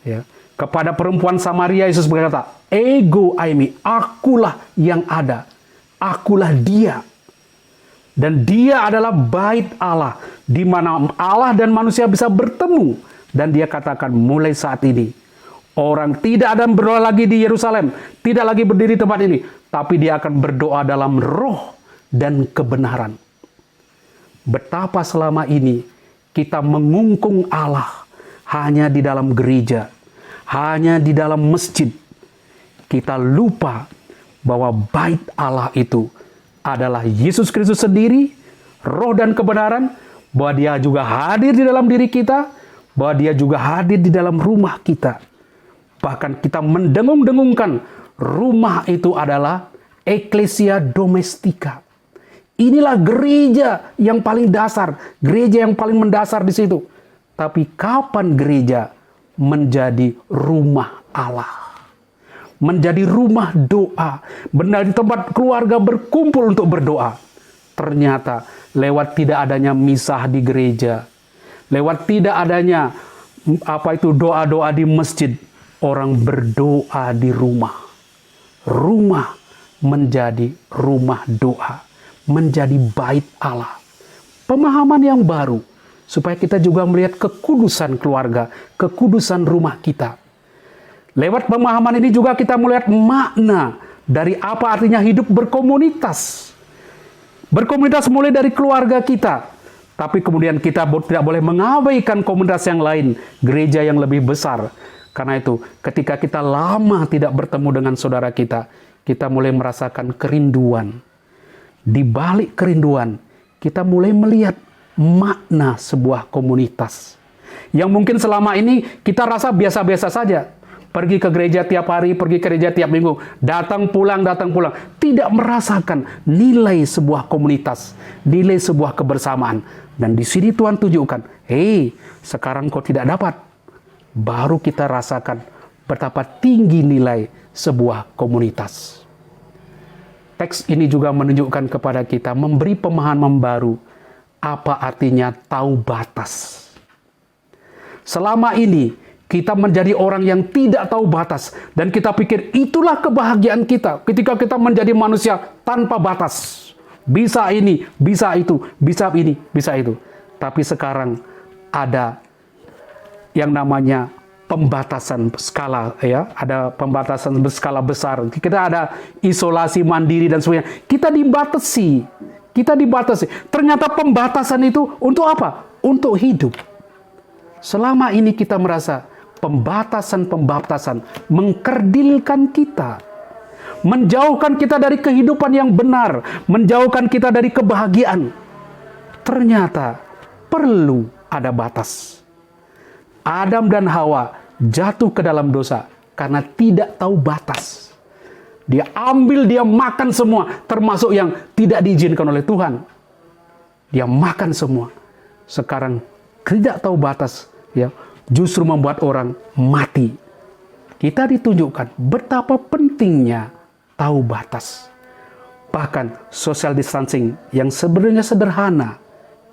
Ya. Kepada perempuan Samaria, Yesus berkata, ego aimi, akulah yang ada. Akulah dia. Dan dia adalah bait Allah, di mana Allah dan manusia bisa bertemu. Dan dia katakan, mulai saat ini, orang tidak ada berdoa lagi di Yerusalem, tidak lagi berdiri di tempat ini, tapi dia akan berdoa dalam roh dan kebenaran. Betapa selama ini kita mengungkung Allah hanya di dalam gereja, hanya di dalam masjid. Kita lupa bahwa bait Allah itu adalah Yesus Kristus sendiri, roh dan kebenaran, bahwa Dia juga hadir di dalam diri kita, bahwa Dia juga hadir di dalam rumah kita. Bahkan kita mendengung-dengungkan rumah itu adalah Ecclesia Domestika. Inilah gereja yang paling dasar, gereja yang paling mendasar di situ. Tapi kapan gereja menjadi rumah Allah? Menjadi rumah doa, menjadi tempat keluarga berkumpul untuk berdoa. Ternyata lewat tidak adanya misah di gereja, lewat tidak adanya doa-doa di masjid, orang berdoa di rumah. Rumah menjadi rumah doa, menjadi bait Allah. Pemahaman yang baru supaya kita juga melihat kekudusan keluarga, kekudusan rumah kita. Lewat pemahaman ini juga kita melihat makna dari apa artinya hidup berkomunitas. Berkomunitas mulai dari keluarga kita. Tapi kemudian kita tidak boleh mengabaikan komunitas yang lain, gereja yang lebih besar. Karena itu, ketika kita lama tidak bertemu dengan saudara kita mulai merasakan kerinduan. Di balik kerinduan, kita mulai melihat makna sebuah komunitas. Yang mungkin selama ini kita rasa biasa-biasa saja. Pergi ke gereja tiap hari, pergi ke gereja tiap minggu, datang pulang. Tidak merasakan nilai sebuah komunitas, nilai sebuah kebersamaan. Dan di sini Tuhan tunjukkan, sekarang kau tidak dapat. Baru kita rasakan betapa tinggi nilai sebuah komunitas. Teks ini juga menunjukkan kepada kita, memberi pemahaman baru, apa artinya tahu batas. Selama ini, kita menjadi orang yang tidak tahu batas. Dan kita pikir itulah kebahagiaan kita. Ketika kita menjadi manusia tanpa batas. Bisa ini, bisa itu, bisa ini, bisa itu. Tapi sekarang ada yang namanya pembatasan skala, ya, ada pembatasan berskala besar. Kita ada isolasi mandiri dan sebagainya. Kita dibatasi. Ternyata pembatasan itu untuk apa? Untuk hidup. Selama ini kita merasa pembatasan mengkerdilkan kita, menjauhkan kita dari kehidupan yang benar, menjauhkan kita dari kebahagiaan. Ternyata perlu ada batas. Adam dan Hawa jatuh ke dalam dosa karena tidak tahu batas. Dia makan semua, termasuk yang tidak diizinkan oleh Tuhan. Dia makan semua. Sekarang tidak tahu batas, ya, justru membuat orang mati. Kita ditunjukkan betapa pentingnya tahu batas. Bahkan social distancing yang sebenarnya sederhana.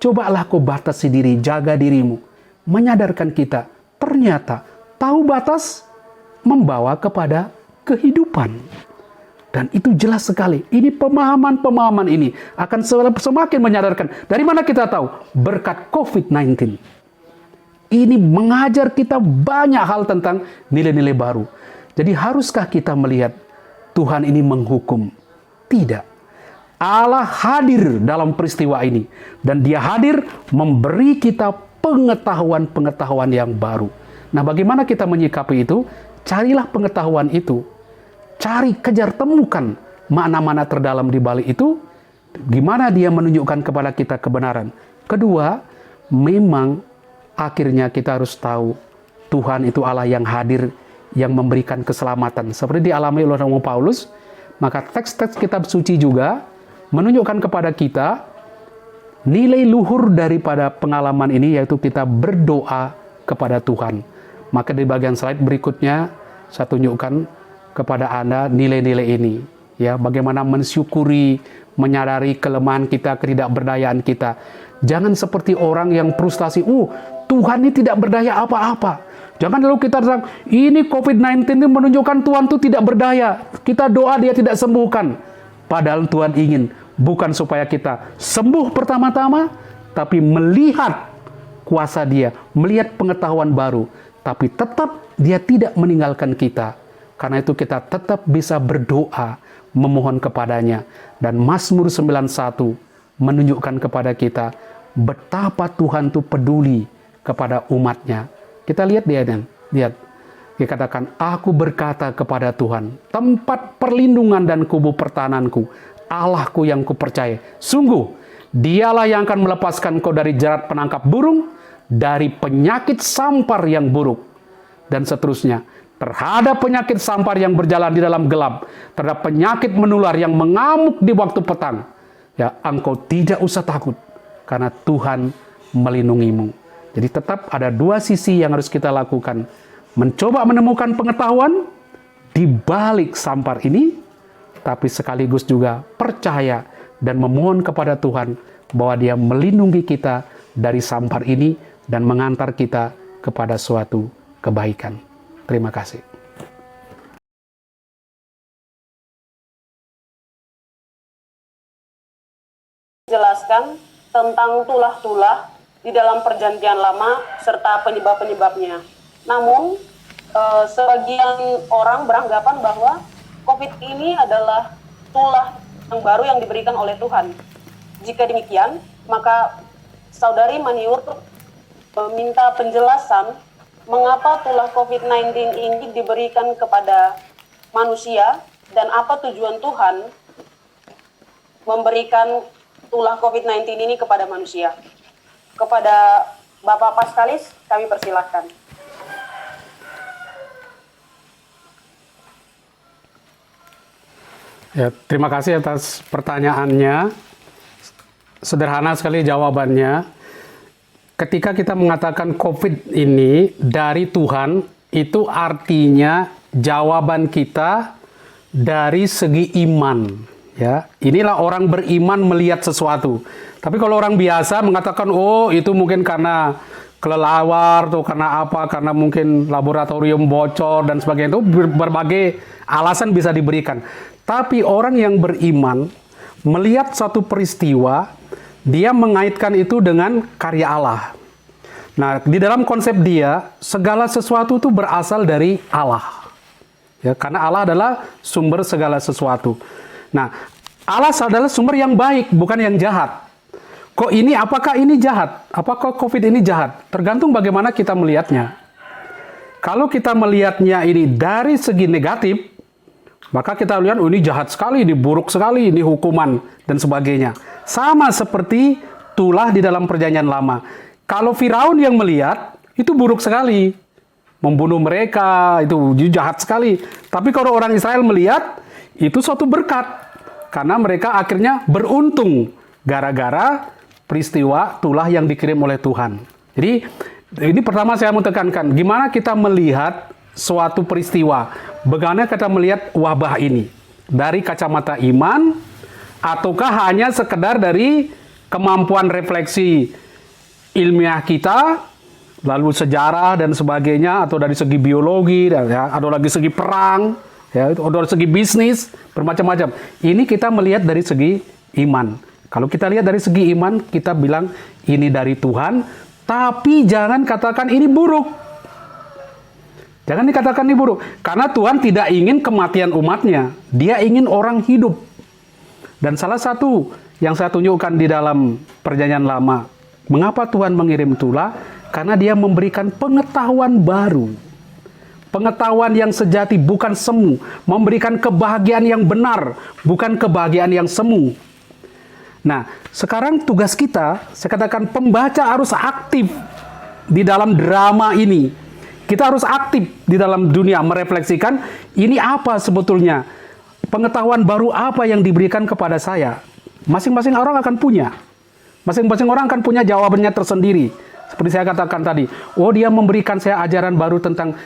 Cobalah kau batasi diri, jaga dirimu. Menyadarkan kita, ternyata tahu batas membawa kepada kehidupan. Dan itu jelas sekali. Ini pemahaman ini akan semakin menyadarkan. Dari mana kita tahu? Berkat COVID-19. Ini mengajar kita banyak hal tentang nilai-nilai baru. Jadi haruskah kita melihat Tuhan ini menghukum? Tidak. Allah hadir dalam peristiwa ini. Dan Dia hadir memberi kita pengetahuan-pengetahuan yang baru. Nah, bagaimana kita menyikapi itu? Carilah pengetahuan itu. Kejar, temukan makna-makna terdalam di balik itu. Gimana Dia menunjukkan kepada kita kebenaran. Kedua, memang akhirnya kita harus tahu Tuhan itu Allah yang hadir, yang memberikan keselamatan. Seperti dialami oleh Paulus, maka teks-teks kitab suci juga menunjukkan kepada kita nilai luhur daripada pengalaman ini, yaitu kita berdoa kepada Tuhan. Maka di bagian slide berikutnya saya tunjukkan kepada Anda nilai-nilai ini. Ya, bagaimana mensyukuri, menyadari kelemahan kita, ketidakberdayaan kita. Jangan seperti orang yang frustasi, Tuhan ini tidak berdaya apa-apa. Jangan lalu kita bilang, ini COVID-19 ini menunjukkan Tuhan itu tidak berdaya. Kita doa Dia tidak sembuhkan. Padahal Tuhan ingin, bukan supaya kita sembuh pertama-tama, tapi melihat kuasa Dia, melihat pengetahuan baru. Tapi tetap Dia tidak meninggalkan kita. Karena itu kita tetap bisa berdoa, memohon kepadanya. Dan Mazmur 91 menunjukkan kepada kita betapa Tuhan itu peduli kepada umatnya. Kita lihat lihat. Dia katakan, aku berkata kepada Tuhan, tempat perlindungan dan kubu pertahananku, Allahku yang kupercaya. Sungguh, Dialah yang akan melepaskan kau dari jerat penangkap burung, dari penyakit sampar yang buruk, dan seterusnya. Terhadap penyakit sampar yang berjalan di dalam gelap, terhadap penyakit menular yang mengamuk di waktu petang, ya, engkau tidak usah takut, karena Tuhan melindungimu. Jadi tetap ada dua sisi yang harus kita lakukan. Mencoba menemukan pengetahuan di balik sampar ini, tapi sekaligus juga percaya dan memohon kepada Tuhan bahwa Dia melindungi kita dari sampar ini dan mengantar kita kepada suatu kebaikan. Terima kasih. Jelaskan tentang tulah-tulah di dalam Perjanjian Lama serta penyebab-penyebabnya. Namun, sebagian orang beranggapan bahwa COVID ini adalah tulah yang baru yang diberikan oleh Tuhan. Jika demikian, maka Saudari Maniur meminta penjelasan mengapa tulah COVID-19 ini diberikan kepada manusia dan apa tujuan Tuhan memberikan tulah COVID-19 ini kepada manusia. Kepada Bapak Paskalis, kami persilahkan. Ya, terima kasih atas pertanyaannya. Sederhana sekali jawabannya. Ketika kita mengatakan COVID ini dari Tuhan, itu artinya jawaban kita dari segi iman. Ya, inilah orang beriman melihat sesuatu. Tapi kalau orang biasa mengatakan, oh itu mungkin karena kelelawar, atau karena apa, karena mungkin laboratorium bocor dan sebagainya, itu berbagai alasan bisa diberikan. Tapi orang yang beriman melihat satu peristiwa, dia mengaitkan itu dengan karya Allah. Nah, di dalam konsep dia, segala sesuatu itu berasal dari Allah. Ya, karena Allah adalah sumber segala sesuatu. Nah, Allah adalah sumber yang baik, bukan yang jahat. Apakah ini jahat? Apakah COVID ini jahat? Tergantung bagaimana kita melihatnya. Kalau kita melihatnya ini dari segi negatif, maka kita lihat, oh ini jahat sekali, ini buruk sekali, ini hukuman, dan sebagainya. Sama seperti tulah di dalam Perjanjian Lama. Kalau Firaun yang melihat, itu buruk sekali. Membunuh mereka, itu jahat sekali. Tapi kalau orang Israel melihat, itu suatu berkat. Karena mereka akhirnya beruntung gara-gara peristiwa tulah yang dikirim oleh Tuhan. Jadi, ini pertama saya mau tekankan, gimana kita melihat suatu peristiwa. Bagaimana kita melihat wabah ini? Dari kacamata iman, ataukah hanya sekedar dari kemampuan refleksi ilmiah kita, lalu sejarah dan sebagainya, atau dari segi biologi, atau dari segi perang, ya, atau dari segi bisnis, bermacam-macam. Ini kita melihat dari segi iman. Kalau kita lihat dari segi iman, kita bilang ini dari Tuhan, tapi jangan katakan ini buruk. Jangan dikatakan ini buruk. Karena Tuhan tidak ingin kematian umatnya. Dia ingin orang hidup. Dan salah satu yang saya tunjukkan di dalam Perjanjian Lama, mengapa Tuhan mengirim tulah? Karena Dia memberikan pengetahuan baru. Pengetahuan yang sejati, bukan semu. Memberikan kebahagiaan yang benar, bukan kebahagiaan yang semu. Nah, sekarang tugas kita, saya katakan pembaca harus aktif di dalam drama ini. Kita harus aktif di dalam dunia merefleksikan ini apa sebetulnya. Pengetahuan baru apa yang diberikan kepada saya. Masing-masing orang akan punya. Masing-masing orang akan punya jawabannya tersendiri. Seperti saya katakan tadi. Oh, dia memberikan saya ajaran baru tentang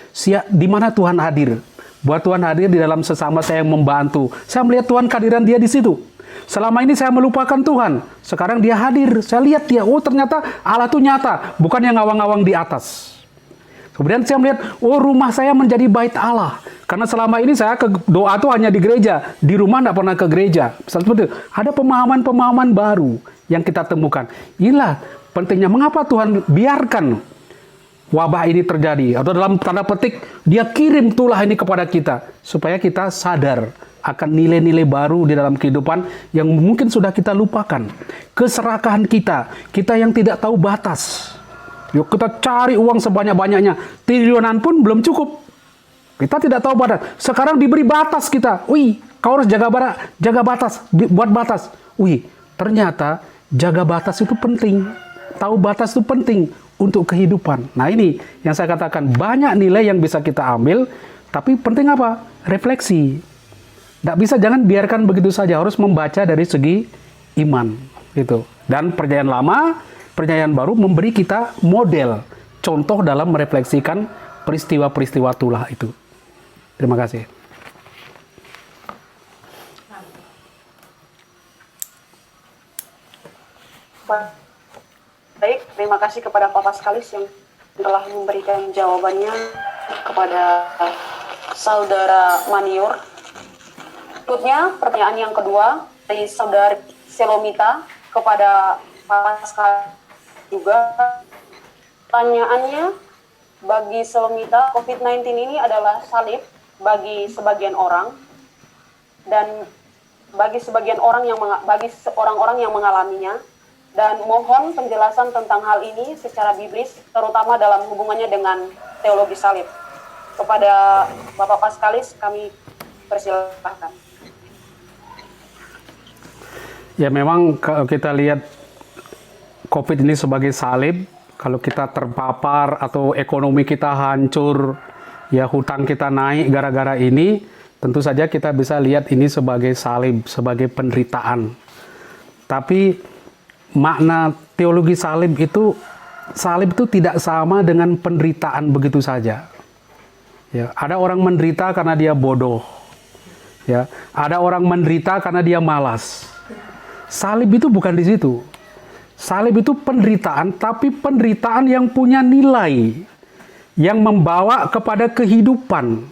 di mana Tuhan hadir. Buat Tuhan hadir di dalam sesama saya yang membantu. Saya melihat Tuhan kehadiran dia di situ. Selama ini saya melupakan Tuhan. Sekarang dia hadir. Saya lihat dia. Oh, ternyata Allah itu nyata. Bukan yang ngawang-ngawang di atas. Kemudian saya melihat, oh rumah saya menjadi bait Allah. Karena selama ini saya doa itu hanya di gereja. Di rumah tidak pernah ke gereja. Seperti itu. Ada pemahaman-pemahaman baru yang kita temukan. Inilah pentingnya. Mengapa Tuhan biarkan wabah ini terjadi? Atau dalam tanda petik, Dia kirim tulah ini kepada kita. Supaya kita sadar akan nilai-nilai baru di dalam kehidupan yang mungkin sudah kita lupakan. Keserakahan kita. Kita yang tidak tahu batas. Yuk kita cari uang sebanyak-banyaknya. Triliunan pun belum cukup. Kita tidak tahu batas. Sekarang diberi batas kita. Wih, kau harus jaga batas. Buat batas. Wih, ternyata jaga batas itu penting. Tahu batas itu penting untuk kehidupan. Nah ini yang saya katakan, banyak nilai yang bisa kita ambil, tapi penting apa? Refleksi. Tidak bisa, jangan biarkan begitu saja, harus membaca dari segi iman. Gitu. Dan perjanjian lama, perjanjian baru memberi kita model, contoh dalam merefleksikan peristiwa-peristiwa tulah itu. Terima kasih. Baik, terima kasih kepada Pak Paskalis yang telah memberikan jawabannya kepada Saudara Maniur. Berikutnya, pertanyaan yang kedua dari Saudara Selomita kepada Pak Paskalis juga. Pertanyaannya, bagi Selomita, COVID-19 ini adalah salib bagi sebagian orang, dan bagi sebagian orang bagi orang-orang yang mengalaminya. Dan mohon penjelasan tentang hal ini secara biblis, terutama dalam hubungannya dengan teologi salib. Kepada Bapak Paskalis, kami persilahkan. Ya memang kalau kita lihat COVID ini sebagai salib, kalau kita terpapar atau ekonomi kita hancur, ya hutang kita naik gara-gara ini, tentu saja kita bisa lihat ini sebagai salib, sebagai penderitaan. Tapi makna teologi salib itu tidak sama dengan penderitaan begitu saja. Ya, ada orang menderita karena dia bodoh. Ya, ada orang menderita karena dia malas. Salib itu bukan di situ. Salib itu penderitaan, tapi penderitaan yang punya nilai, yang membawa kepada kehidupan,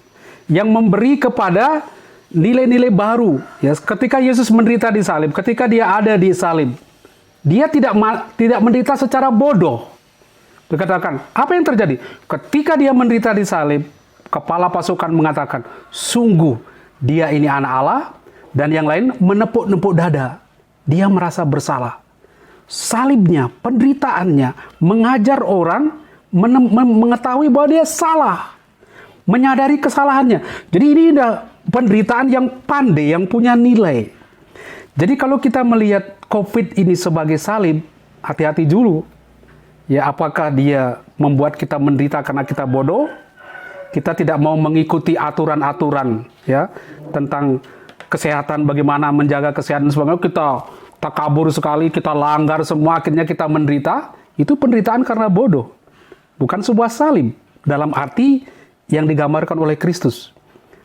yang memberi kepada nilai-nilai baru. Ya, ketika Yesus menderita di salib, ketika dia ada di salib, dia tidak menderita secara bodoh. Dikatakan, apa yang terjadi? Ketika dia menderita di salib, kepala pasukan mengatakan, sungguh dia ini anak Allah, dan yang lain menepuk-nepuk dada. Dia merasa bersalah. Salibnya, penderitaannya, mengajar orang mengetahui bahwa dia salah, menyadari kesalahannya. Jadi ini adalah penderitaan yang pandai, yang punya nilai. Jadi kalau kita melihat COVID ini sebagai salib, hati-hati dulu. Ya, apakah dia membuat kita menderita karena kita bodoh? Kita tidak mau mengikuti aturan-aturan ya tentang kesehatan, bagaimana menjaga kesehatan sebagainya. Kita takabur sekali, kita langgar semua, akhirnya kita menderita. Itu penderitaan karena bodoh. Bukan sebuah salib dalam arti yang digambarkan oleh Kristus.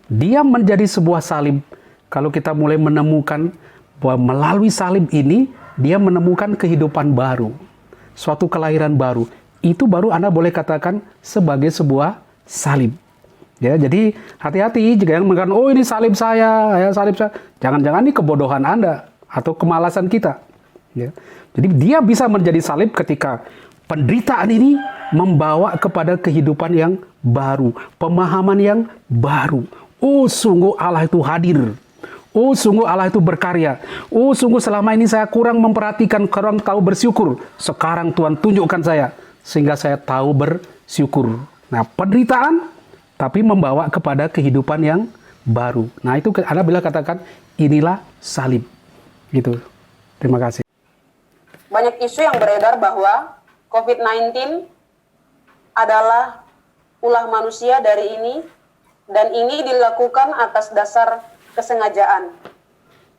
Dia menjadi sebuah salib kalau kita mulai menemukan bahwa melalui salib ini, dia menemukan kehidupan baru. Suatu kelahiran baru. Itu baru Anda boleh katakan sebagai sebuah salib. Ya, jadi hati-hati jika yang mengatakan, oh ini salib saya, ya salib saya. Jangan-jangan ini kebodohan Anda atau kemalasan kita. Ya. Jadi dia bisa menjadi salib ketika penderitaan ini membawa kepada kehidupan yang baru. Pemahaman yang baru. Oh sungguh Allah itu hadir. Oh sungguh Allah itu berkarya. Oh sungguh selama ini saya kurang memperhatikan, kurang tahu bersyukur. Sekarang Tuhan tunjukkan saya, sehingga saya tahu bersyukur. Nah penderitaan, tapi membawa kepada kehidupan yang baru. Nah itu Anda bila katakan, inilah salib. Gitu. Terima kasih. Banyak isu yang beredar bahwa COVID-19 adalah ulah manusia dari ini, dan ini dilakukan atas dasar kesengajaan.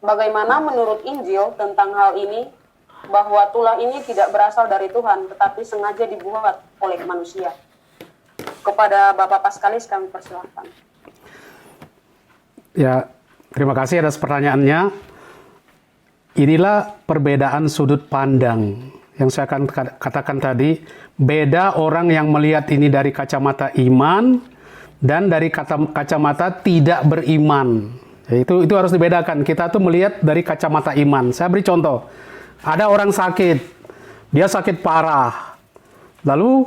Bagaimana menurut Injil tentang hal ini, bahwa tulah ini tidak berasal dari Tuhan, tetapi sengaja dibuat oleh manusia? Kepada Bapak Paskalis kami persilahkan. Ya, terima kasih atas pertanyaannya. Inilah perbedaan sudut pandang yang saya akan katakan tadi. Beda orang yang melihat ini dari kacamata iman dan dari kacamata tidak beriman. Ya, itu harus dibedakan. Kita tuh melihat dari kacamata iman. Saya beri contoh. Ada orang sakit, dia sakit parah, lalu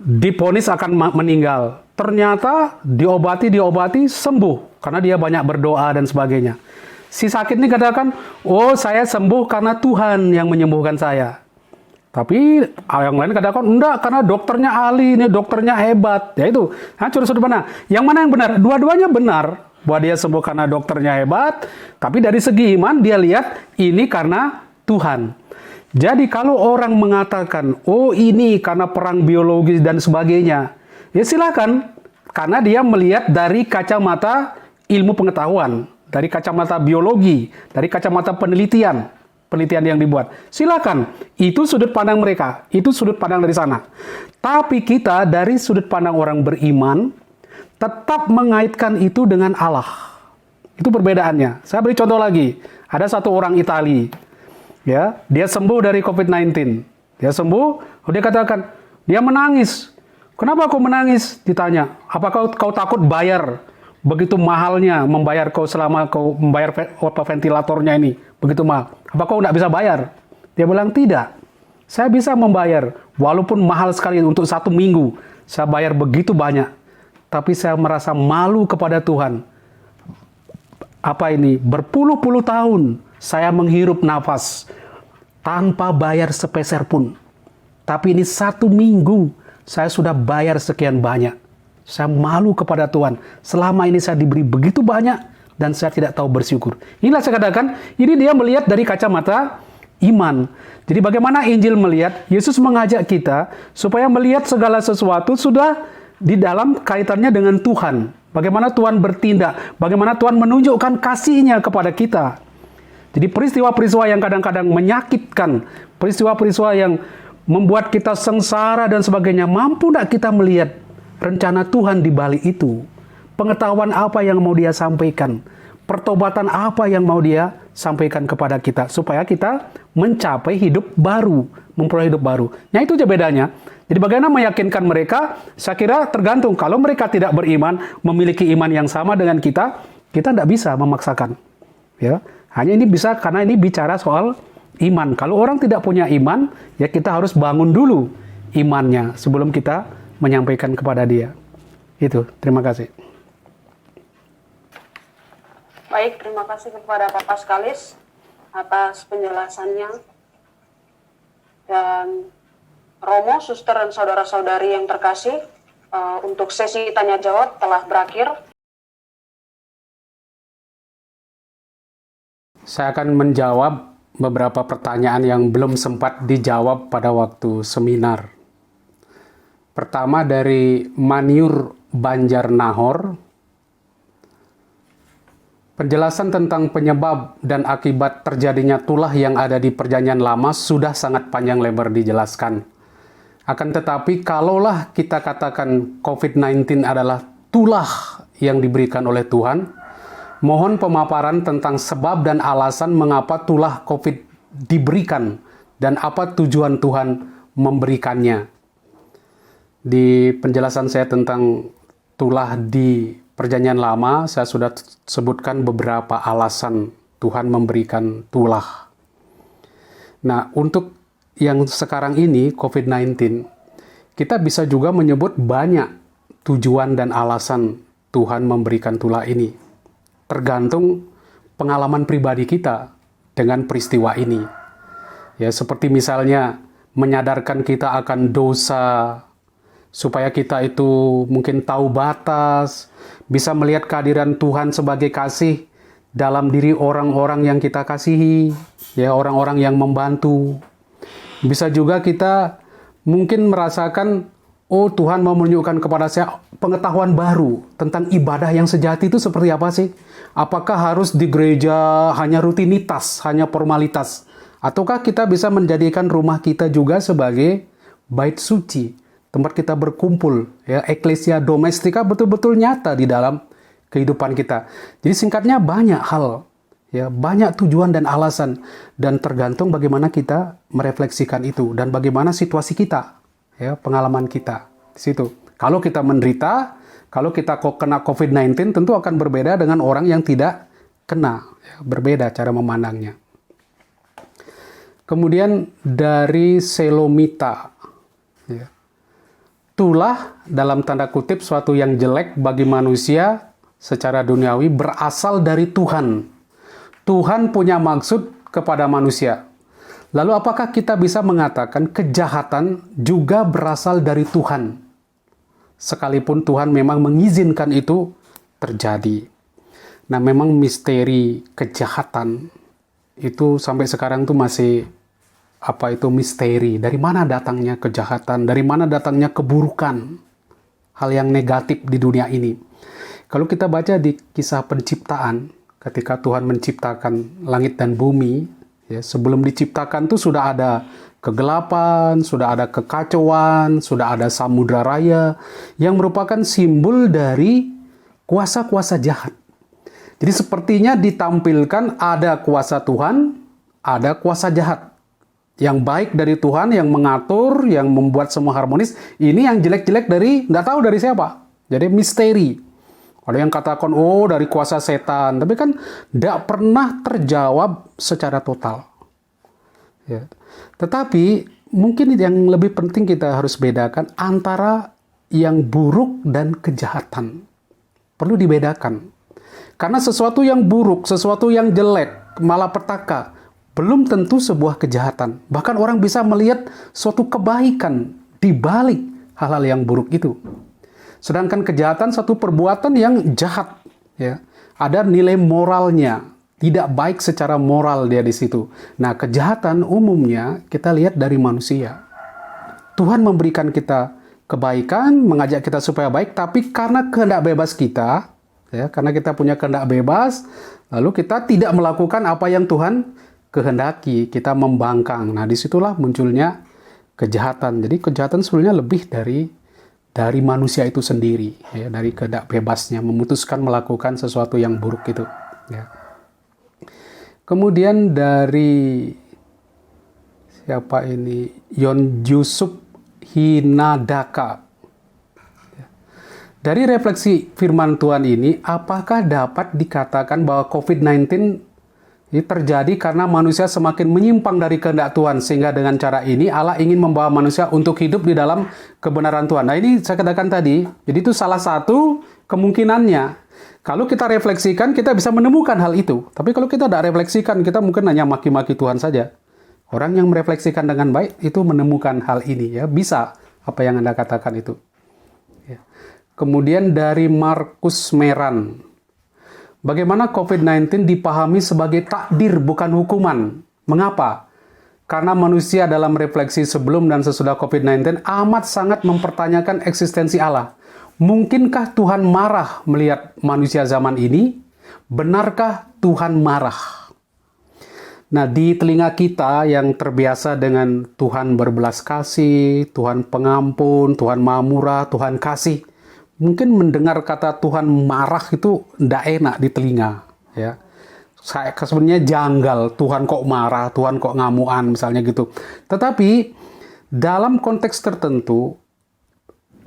divonis akan meninggal. Ternyata diobati sembuh karena dia banyak berdoa dan sebagainya. Si sakit ini katakan, oh saya sembuh karena Tuhan yang menyembuhkan saya. Tapi yang lain katakan, enggak, karena dokternya ahli, ini dokternya hebat. Ya itu, hancur sudut pandang. Yang mana yang benar? Dua-duanya benar. Bahwa dia sembuh karena dokternya hebat, tapi dari segi iman dia lihat ini karena Tuhan. Jadi kalau orang mengatakan, oh ini karena perang biologis dan sebagainya, ya silakan. Karena dia melihat dari kacamata ilmu pengetahuan, dari kacamata biologi, dari kacamata penelitian yang dibuat. Silakan, itu sudut pandang mereka, itu sudut pandang dari sana. Tapi kita dari sudut pandang orang beriman, tetap mengaitkan itu dengan Allah. Itu perbedaannya. Saya beri contoh lagi. Ada satu orang Itali, ya, dia sembuh dari COVID-19. Dia sembuh, dia katakan, dia menangis. Kenapa kau menangis? Ditanya. Apakah kau takut bayar? Begitu mahalnya membayar kau selama kau membayar ventilatornya ini. Begitu mahal. Apa kau tidak bisa bayar? Dia bilang, tidak. Saya bisa membayar. Walaupun mahal sekali untuk 1 minggu. Saya bayar begitu banyak. Tapi saya merasa malu kepada Tuhan. Apa ini? Berpuluh-puluh tahun saya menghirup nafas tanpa bayar sepeser pun. Tapi ini 1 minggu saya sudah bayar sekian banyak. Saya malu kepada Tuhan. Selama ini saya diberi begitu banyak dan saya tidak tahu bersyukur. Inilah saya katakan, ini dia melihat dari kacamata iman. Jadi bagaimana Injil melihat? Yesus mengajak kita supaya melihat segala sesuatu sudah di dalam kaitannya dengan Tuhan. Bagaimana Tuhan bertindak, bagaimana Tuhan menunjukkan kasih-Nya kepada kita. Jadi peristiwa-peristiwa yang kadang-kadang menyakitkan, peristiwa-peristiwa yang membuat kita sengsara dan sebagainya, mampu tidak kita melihat rencana Tuhan di balik itu? Pengetahuan apa yang mau Dia sampaikan? Pertobatan apa yang mau Dia sampaikan kepada kita? Supaya kita mencapai hidup baru, memperoleh hidup baru. Nah itu aja bedanya. Jadi bagaimana meyakinkan mereka? Saya kira tergantung. Kalau mereka tidak beriman, memiliki iman yang sama dengan kita tidak bisa memaksakan. Ya, hanya ini bisa karena ini bicara soal iman. Kalau orang tidak punya iman, ya kita harus bangun dulu imannya sebelum kita menyampaikan kepada dia. Itu, terima kasih. Baik, terima kasih kepada Pak Paskalis atas penjelasannya. Dan Romo, suster dan saudara-saudari yang terkasih, untuk sesi tanya jawab telah berakhir. Saya akan menjawab beberapa pertanyaan yang belum sempat dijawab pada waktu seminar. Pertama dari Maniur Banjarnahor. Penjelasan tentang penyebab dan akibat terjadinya tulah yang ada di Perjanjian Lama sudah sangat panjang lebar dijelaskan. Akan tetapi kalaulah kita katakan COVID-19 adalah tulah yang diberikan oleh Tuhan, mohon pemaparan tentang sebab dan alasan mengapa tulah COVID diberikan dan apa tujuan Tuhan memberikannya. Di penjelasan saya tentang tulah di Perjanjian Lama, saya sudah sebutkan beberapa alasan Tuhan memberikan tulah. Nah, untuk yang sekarang ini, COVID-19, kita bisa juga menyebut banyak tujuan dan alasan Tuhan memberikan tulah ini. Tergantung pengalaman pribadi kita dengan peristiwa ini. Ya, seperti misalnya menyadarkan kita akan dosa, supaya kita itu mungkin tahu batas, bisa melihat kehadiran Tuhan sebagai kasih dalam diri orang-orang yang kita kasihi, ya, orang-orang yang membantu. Bisa juga kita mungkin merasakan, oh Tuhan mau menunjukkan kepada saya pengetahuan baru tentang ibadah yang sejati itu seperti apa sih? Apakah harus di gereja hanya rutinitas, hanya formalitas? Ataukah kita bisa menjadikan rumah kita juga sebagai bait suci, tempat kita berkumpul, ya, eklesia domestika betul-betul nyata di dalam kehidupan kita. Jadi singkatnya banyak hal, ya, banyak tujuan dan alasan, dan tergantung bagaimana kita merefleksikan itu dan bagaimana situasi kita, ya, pengalaman kita di situ. Kalau kita menderita, kalau kita kena COVID-19 tentu akan berbeda dengan orang yang tidak kena, ya, berbeda cara memandangnya. Kemudian dari Selomita, ya. Tulah dalam tanda kutip suatu yang jelek bagi manusia secara duniawi berasal dari Tuhan. Tuhan punya maksud kepada manusia. Lalu apakah kita bisa mengatakan kejahatan juga berasal dari Tuhan? Sekalipun Tuhan memang mengizinkan itu terjadi. Nah, memang misteri kejahatan itu sampai sekarang tuh masih apa itu misteri, dari mana datangnya kejahatan, dari mana datangnya keburukan, hal yang negatif di dunia ini. Kalau kita baca di kisah penciptaan, ketika Tuhan menciptakan langit dan bumi, ya, sebelum diciptakan tuh sudah ada kegelapan, sudah ada kekacauan, sudah ada samudra raya, yang merupakan simbol dari kuasa-kuasa jahat. Jadi sepertinya ditampilkan ada kuasa Tuhan, ada kuasa jahat. Yang baik dari Tuhan, yang mengatur, yang membuat semua harmonis. Ini yang jelek-jelek dari, nggak tahu dari siapa. Jadi misteri. Ada yang katakan, oh dari kuasa setan. Tapi kan nggak pernah terjawab secara total. Ya. Tetapi mungkin yang lebih penting kita harus bedakan antara yang buruk dan kejahatan. Perlu dibedakan. Karena sesuatu yang buruk, sesuatu yang jelek, malapetaka, belum tentu sebuah kejahatan. Bahkan orang bisa melihat suatu kebaikan di balik hal-hal yang buruk itu. Sedangkan kejahatan satu perbuatan yang jahat, ya. Ada nilai moralnya, tidak baik secara moral dia di situ. Nah, kejahatan umumnya kita lihat dari manusia. Tuhan memberikan kita kebaikan, mengajak kita supaya baik, tapi karena kehendak bebas kita, ya, karena kita punya kehendak bebas, lalu kita tidak melakukan apa yang Tuhan kehendaki, kita membangkang. Nah, disitulah munculnya kejahatan. Jadi kejahatan sebenarnya lebih dari manusia itu sendiri, ya, dari kehendak bebasnya memutuskan melakukan sesuatu yang buruk itu. Ya. Kemudian dari siapa ini? Yon Yusuf Hinadaka. Dari refleksi firman Tuhan ini, apakah dapat dikatakan bahwa COVID-19 ini terjadi karena manusia semakin menyimpang dari kehendak Tuhan, sehingga dengan cara ini Allah ingin membawa manusia untuk hidup di dalam kebenaran Tuhan. Nah, ini saya katakan tadi, jadi itu salah satu kemungkinannya. Kalau kita refleksikan, kita bisa menemukan hal itu. Tapi kalau kita tidak refleksikan, kita mungkin hanya maki-maki Tuhan saja. Orang yang merefleksikan dengan baik itu menemukan hal ini, ya, bisa apa yang Anda katakan itu. Ya. Kemudian dari Markus Meran. Bagaimana COVID-19 dipahami sebagai takdir bukan hukuman? Mengapa? Karena manusia dalam refleksi sebelum dan sesudah COVID-19 amat sangat mempertanyakan eksistensi Allah. Mungkinkah Tuhan marah melihat manusia zaman ini? Benarkah Tuhan marah? Nah, di telinga kita yang terbiasa dengan Tuhan berbelas kasih, Tuhan pengampun, Tuhan maha murah, Tuhan kasih, mungkin mendengar kata Tuhan marah itu tidak enak di telinga, ya. Saya sebenarnya janggal, Tuhan kok marah, Tuhan kok ngamuan, misalnya gitu. Tetapi dalam konteks tertentu,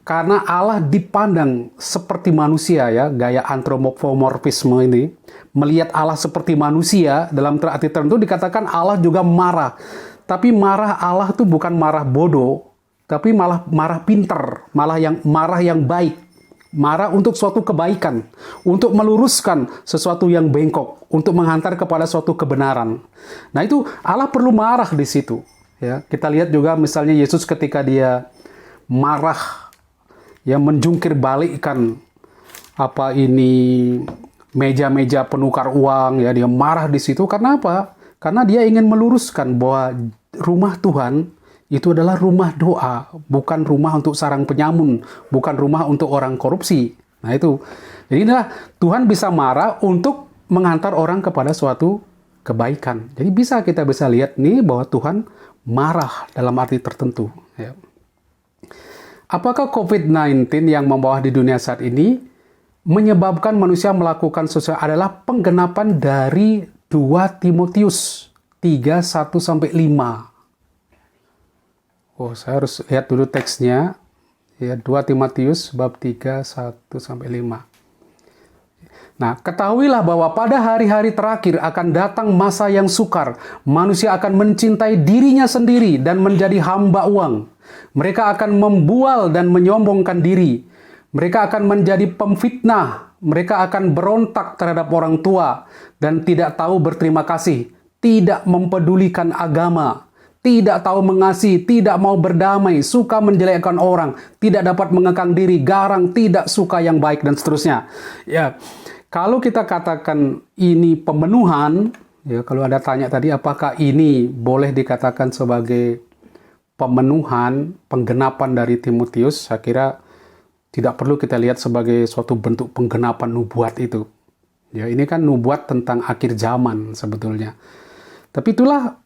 karena Allah dipandang seperti manusia, ya, gaya antropomorfisme ini, melihat Allah seperti manusia, dalam arti tertentu dikatakan Allah juga marah. Tapi marah Allah itu bukan marah bodoh, tapi malah marah pinter, marah yang baik. Marah untuk suatu kebaikan, untuk meluruskan sesuatu yang bengkok, untuk menghantar kepada suatu kebenaran. Nah, itu Allah perlu marah di situ. Ya, kita lihat juga misalnya Yesus ketika dia marah, ya, menjungkir balikkan meja-meja penukar uang, ya, dia marah di situ karena apa? Karena dia ingin meluruskan bahwa rumah Tuhan itu adalah rumah doa, bukan rumah untuk sarang penyamun, bukan rumah untuk orang korupsi. Nah, itu. Jadi inilah Tuhan bisa marah untuk menghantar orang kepada suatu kebaikan. Jadi kita bisa lihat nih bahwa Tuhan marah dalam arti tertentu. Ya. Apakah COVID-19 yang membawa di dunia saat ini menyebabkan manusia melakukan sesuatu adalah penggenapan dari 2 Timotius 3:1-5. Oh, saya harus lihat dulu teksnya. Ya, 2 Timotius bab 3:1-5. Nah, ketahuilah bahwa pada hari-hari terakhir akan datang masa yang sukar. Manusia akan mencintai dirinya sendiri dan menjadi hamba uang. Mereka akan membual dan menyombongkan diri. Mereka akan menjadi pemfitnah. Mereka akan berontak terhadap orang tua dan tidak tahu berterima kasih, tidak mempedulikan agama, tidak tahu mengasihi, tidak mau berdamai, suka menjelekkan orang, tidak dapat mengekang diri, garang, tidak suka yang baik, dan seterusnya. Ya, kalau kita katakan ini pemenuhan, Ya, kalau ada tanya tadi apakah ini boleh dikatakan sebagai pemenuhan, penggenapan dari Timotius, saya kira tidak perlu kita lihat sebagai suatu bentuk penggenapan nubuat itu. Ya, ini kan nubuat tentang akhir zaman sebetulnya. Tapi itulah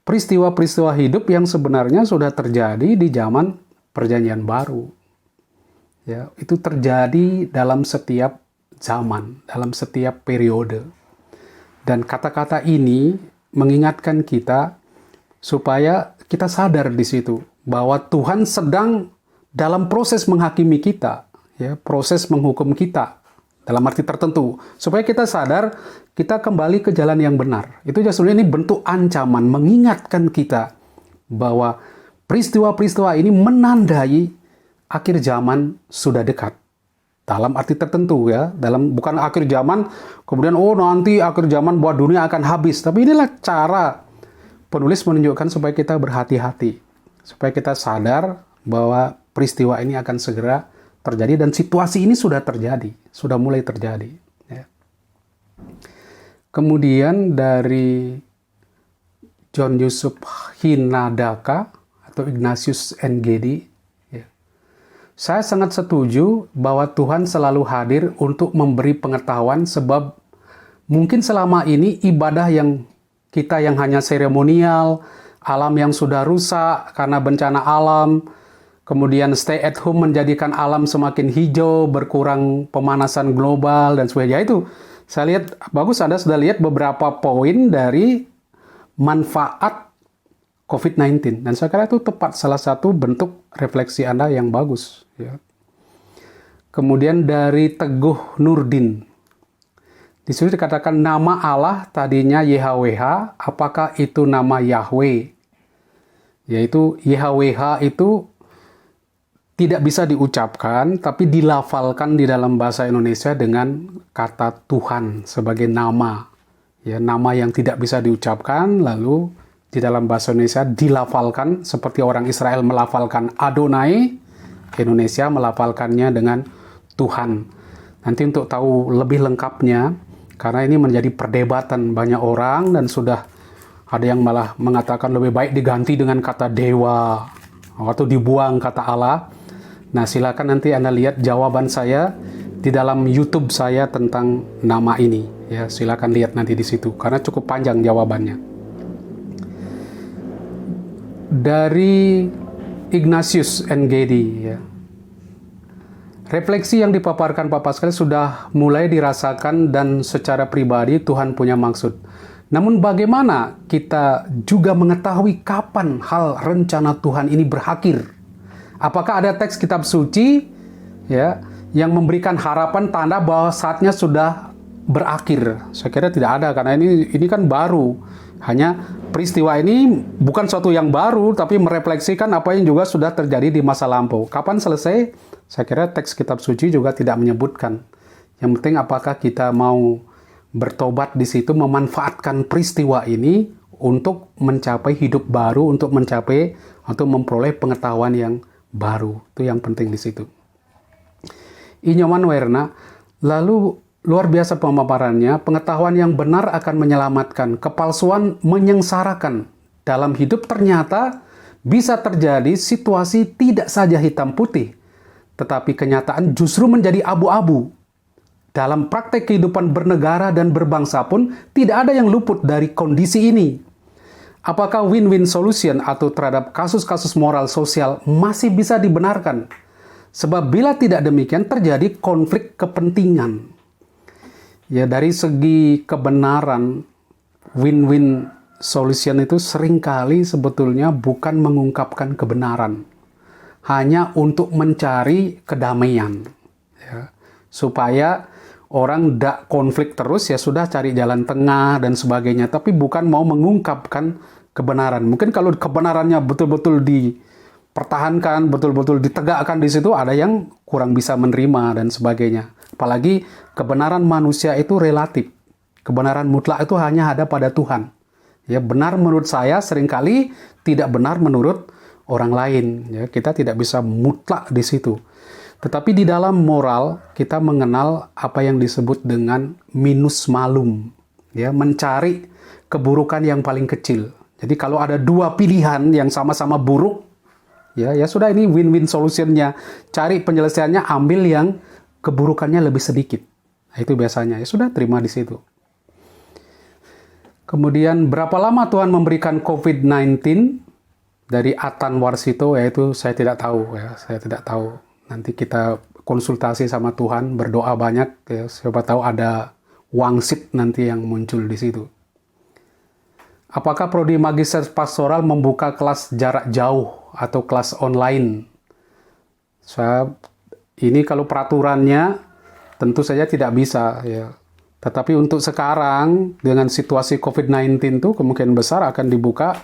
peristiwa-peristiwa hidup yang sebenarnya sudah terjadi di zaman Perjanjian Baru. Ya, itu terjadi dalam setiap zaman, dalam setiap periode. Dan kata-kata ini mengingatkan kita supaya kita sadar di situ bahwa Tuhan sedang dalam proses menghakimi kita, ya, proses menghukum kita dalam arti tertentu, supaya kita sadar kita kembali ke jalan yang benar. Itu sebenarnya ini bentuk ancaman mengingatkan kita bahwa peristiwa-peristiwa ini menandai akhir zaman sudah dekat. Dalam arti tertentu, ya, bukan akhir zaman kemudian nanti akhir zaman buat dunia akan habis, tapi inilah cara penulis menunjukkan supaya kita berhati-hati, supaya kita sadar bahwa peristiwa ini akan segera terjadi dan situasi ini sudah terjadi, sudah mulai terjadi. Ya. Kemudian dari John Yusuf Hinadaka atau Ignatius NGD, ya. Saya sangat setuju bahwa Tuhan selalu hadir untuk memberi pengetahuan sebab mungkin selama ini ibadah yang kita yang hanya seremonial, alam yang sudah rusak karena bencana alam, kemudian stay at home menjadikan alam semakin hijau, berkurang pemanasan global, dan sebagainya. Itu saya lihat, bagus Anda sudah lihat beberapa poin dari manfaat COVID-19. Dan saya kira itu tepat, salah satu bentuk refleksi Anda yang bagus. Ya. Kemudian dari Teguh Nurdin. Di sini dikatakan nama Allah tadinya YHWH, apakah itu nama Yahweh? Yaitu YHWH itu tidak bisa diucapkan, tapi dilafalkan di dalam bahasa Indonesia dengan kata Tuhan sebagai nama. Ya, nama yang tidak bisa diucapkan, lalu di dalam bahasa Indonesia dilafalkan seperti orang Israel melafalkan Adonai, Indonesia melafalkannya dengan Tuhan. Nanti untuk tahu lebih lengkapnya, karena ini menjadi perdebatan banyak orang dan sudah ada yang malah mengatakan lebih baik diganti dengan kata dewa atau dibuang kata Allah. Nah, silakan nanti Anda lihat jawaban saya di dalam YouTube saya tentang nama ini. Ya, silakan lihat nanti di situ karena cukup panjang jawabannya. Dari Ignatius NGD, ya. Refleksi yang dipaparkan Pak Pascal sudah mulai dirasakan dan secara pribadi Tuhan punya maksud. Namun bagaimana kita juga mengetahui kapan hal rencana Tuhan ini berakhir? Apakah ada teks kitab suci, ya, yang memberikan harapan tanda bahwa saatnya sudah berakhir? Saya kira tidak ada, karena ini kan baru. Hanya peristiwa ini bukan suatu yang baru, tapi merefleksikan apa yang juga sudah terjadi di masa lampau. Kapan selesai? Saya kira teks kitab suci juga tidak menyebutkan. Yang penting apakah kita mau bertobat di situ, memanfaatkan peristiwa ini untuk mencapai hidup baru, untuk memperoleh pengetahuan yang baru. Itu yang penting di situ. Inyoman Werna, lalu luar biasa pemaparannya, pengetahuan yang benar akan menyelamatkan, kepalsuan menyengsarakan. Dalam hidup ternyata bisa terjadi situasi tidak saja hitam putih, tetapi kenyataan justru menjadi abu-abu. Dalam praktek kehidupan bernegara dan berbangsa pun tidak ada yang luput dari kondisi ini. Apakah win-win solution atau terhadap kasus-kasus moral sosial masih bisa dibenarkan? Sebab bila tidak demikian terjadi konflik kepentingan. Ya, dari segi kebenaran, win-win solution itu seringkali sebetulnya bukan mengungkapkan kebenaran. Hanya untuk mencari kedamaian. Ya, supaya orang tidak konflik terus, ya sudah cari jalan tengah dan sebagainya. Tapi bukan mau mengungkapkan kebenaran. Mungkin kalau kebenarannya betul-betul dipertahankan, betul-betul ditegakkan di situ, ada yang kurang bisa menerima dan sebagainya. Apalagi kebenaran manusia itu relatif. Kebenaran mutlak itu hanya ada pada Tuhan. Ya, benar menurut saya seringkali tidak benar menurut orang lain. Ya, kita tidak bisa mutlak di situ. Tetapi di dalam moral kita mengenal apa yang disebut dengan minus malum. ya, mencari keburukan yang paling kecil. Jadi kalau ada dua pilihan yang sama-sama buruk, ya sudah, ini win-win solutionnya. Cari penyelesaiannya, ambil yang keburukannya lebih sedikit. Nah, itu biasanya. Ya sudah, terima di situ. Kemudian berapa lama Tuhan memberikan COVID-19 dari Atan Warsito, yaitu saya tidak tahu, ya, saya tidak tahu. Nanti kita konsultasi sama Tuhan, berdoa banyak, ya, siapa tahu ada wangsit nanti yang muncul di situ. Apakah prodi magister pastoral membuka kelas jarak jauh atau kelas online? Ini kalau peraturannya tentu saja tidak bisa, ya. Tetapi untuk sekarang dengan situasi COVID-19 itu kemungkinan besar akan dibuka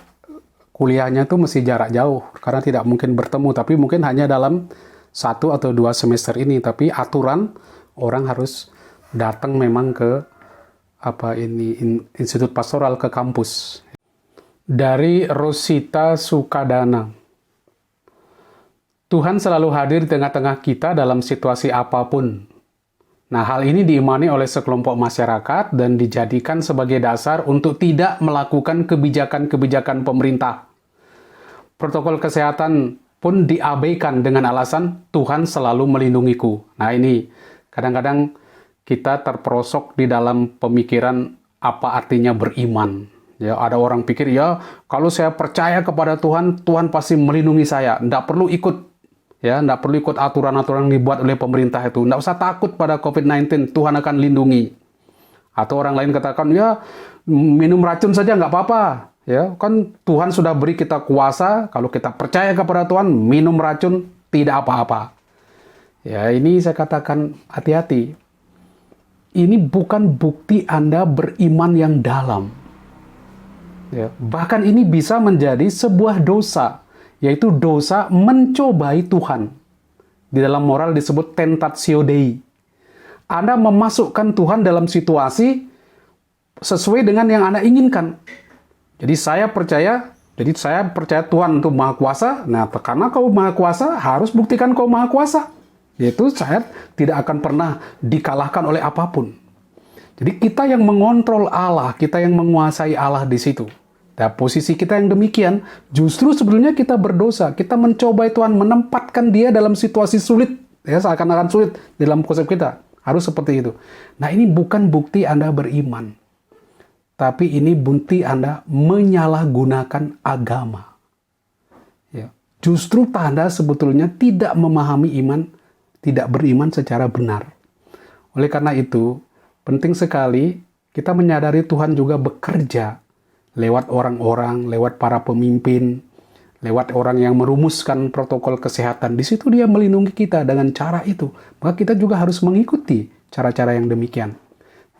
kuliahnya tuh mesti jarak jauh karena tidak mungkin bertemu, tapi mungkin hanya dalam 1 atau 2 semester ini. Tapi aturan orang harus datang memang ke institut pastoral, ke kampus. Dari Rosita Sukadana. Tuhan selalu hadir di tengah-tengah kita dalam situasi apapun. Nah, hal ini diimani oleh sekelompok masyarakat dan dijadikan sebagai dasar untuk tidak melakukan kebijakan-kebijakan pemerintah. Protokol kesehatan pun diabaikan dengan alasan Tuhan selalu melindungiku. Nah, ini kadang-kadang kita terperosok di dalam pemikiran apa artinya beriman. Ya, ada orang pikir, ya kalau saya percaya kepada Tuhan, Tuhan pasti melindungi saya. Nggak perlu ikut. Ya, nggak perlu ikut aturan-aturan yang dibuat oleh pemerintah itu. Nggak usah takut pada COVID-19, Tuhan akan lindungi. Atau orang lain katakan, ya minum racun saja nggak apa-apa. Ya, kan Tuhan sudah beri kita kuasa, kalau kita percaya kepada Tuhan, minum racun tidak apa-apa. Ya, ini saya katakan hati-hati. Ini bukan bukti Anda beriman yang dalam. Ya, bahkan ini bisa menjadi sebuah dosa, yaitu dosa mencobai Tuhan. Di dalam moral disebut tentatio Dei. Anda memasukkan Tuhan dalam situasi sesuai dengan yang Anda inginkan. Jadi saya percaya Tuhan itu Maha Kuasa. Nah, karena kau Maha Kuasa, harus buktikan kau Maha Kuasa. Yaitu saya tidak akan pernah dikalahkan oleh apapun. Jadi kita yang mengontrol Allah, kita yang menguasai Allah di situ. Nah, posisi kita yang demikian, justru sebetulnya kita berdosa. Kita mencobai Tuhan, menempatkan dia dalam situasi sulit. Ya, seakan-akan sulit dalam konsep kita. Harus seperti itu. Nah, ini bukan bukti Anda beriman. Tapi ini bukti Anda menyalahgunakan agama. Ya. Justru tanda sebetulnya tidak memahami iman, tidak beriman secara benar. Oleh karena itu, penting sekali kita menyadari Tuhan juga bekerja lewat orang-orang, lewat para pemimpin, lewat orang yang merumuskan protokol kesehatan. Di situ dia melindungi kita dengan cara itu. Maka kita juga harus mengikuti cara-cara yang demikian.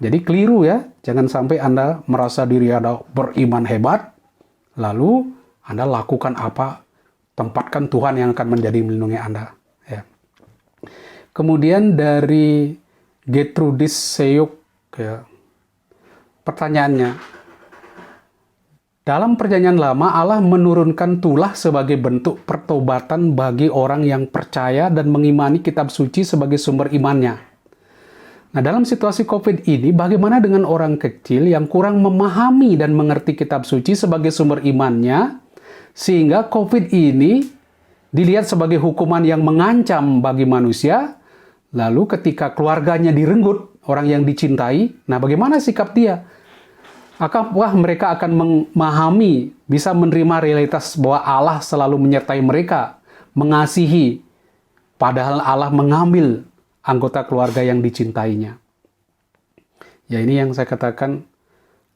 Jadi keliru ya, jangan sampai Anda merasa diri Anda beriman hebat, lalu Anda lakukan apa, tempatkan Tuhan yang akan menjadi melindungi Anda. Ya. Kemudian dari Gertrudis Seyuk, ya, pertanyaannya, dalam perjanjian lama, Allah menurunkan tulah sebagai bentuk pertobatan bagi orang yang percaya dan mengimani kitab suci sebagai sumber imannya. Nah, dalam situasi COVID ini, bagaimana dengan orang kecil yang kurang memahami dan mengerti kitab suci sebagai sumber imannya, sehingga COVID ini dilihat sebagai hukuman yang mengancam bagi manusia, lalu ketika keluarganya direnggut, orang yang dicintai, nah bagaimana sikap dia? Apakah mereka akan memahami, bisa menerima realitas bahwa Allah selalu menyertai mereka, mengasihi, padahal Allah mengambil anggota keluarga yang dicintainya. Ya, ini yang saya katakan,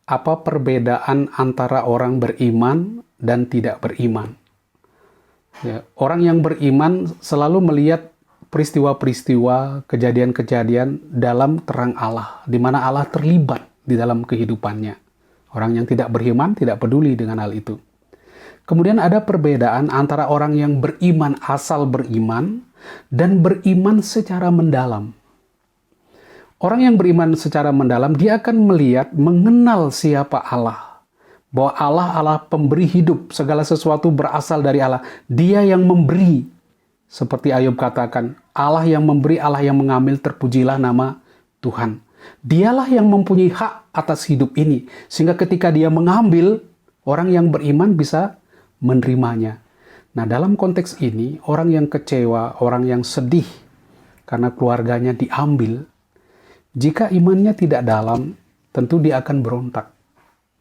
apa perbedaan antara orang beriman dan tidak beriman. Ya, orang yang beriman selalu melihat peristiwa-peristiwa, kejadian-kejadian dalam terang Allah, di mana Allah terlibat di dalam kehidupannya. Orang yang tidak beriman tidak peduli dengan hal itu. Kemudian ada perbedaan antara orang yang beriman asal beriman dan beriman secara mendalam. Orang yang beriman secara mendalam, dia akan melihat, mengenal siapa Allah. Bahwa Allah adalah pemberi hidup, segala sesuatu berasal dari Allah. Dia yang memberi. Seperti Ayub katakan, Allah yang memberi, Allah yang mengambil, terpujilah nama Tuhan. Dialah yang mempunyai hak atas hidup ini. Sehingga ketika dia mengambil, orang yang beriman bisa menerimanya. Nah, dalam konteks ini, orang yang kecewa, orang yang sedih karena keluarganya diambil, jika imannya tidak dalam, tentu dia akan berontak.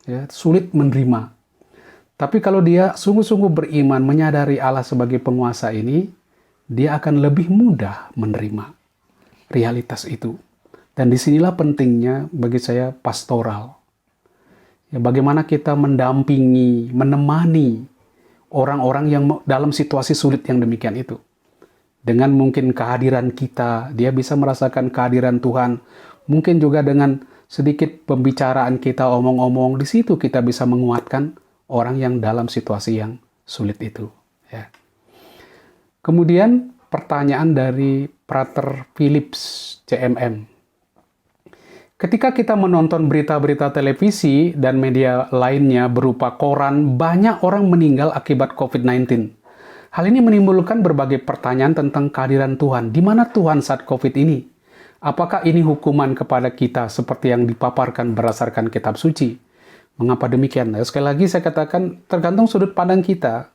Ya, sulit menerima. Tapi kalau dia sungguh-sungguh beriman, menyadari Allah sebagai penguasa ini, dia akan lebih mudah menerima realitas itu. Dan disinilah pentingnya bagi saya pastoral. Ya, bagaimana kita mendampingi, menemani orang-orang yang dalam situasi sulit yang demikian itu. Dengan mungkin kehadiran kita, dia bisa merasakan kehadiran Tuhan. Mungkin juga dengan sedikit pembicaraan kita, omong-omong, di situ kita bisa menguatkan orang yang dalam situasi yang sulit itu. Ya. Kemudian pertanyaan dari Prater Philips, CMM. Ketika kita menonton berita-berita televisi dan media lainnya berupa koran, banyak orang meninggal akibat COVID-19. Hal ini menimbulkan berbagai pertanyaan tentang kehadiran Tuhan. Di mana Tuhan saat COVID ini? Apakah ini hukuman kepada kita seperti yang dipaparkan berdasarkan kitab suci? Mengapa demikian? Nah, sekali lagi saya katakan tergantung sudut pandang kita.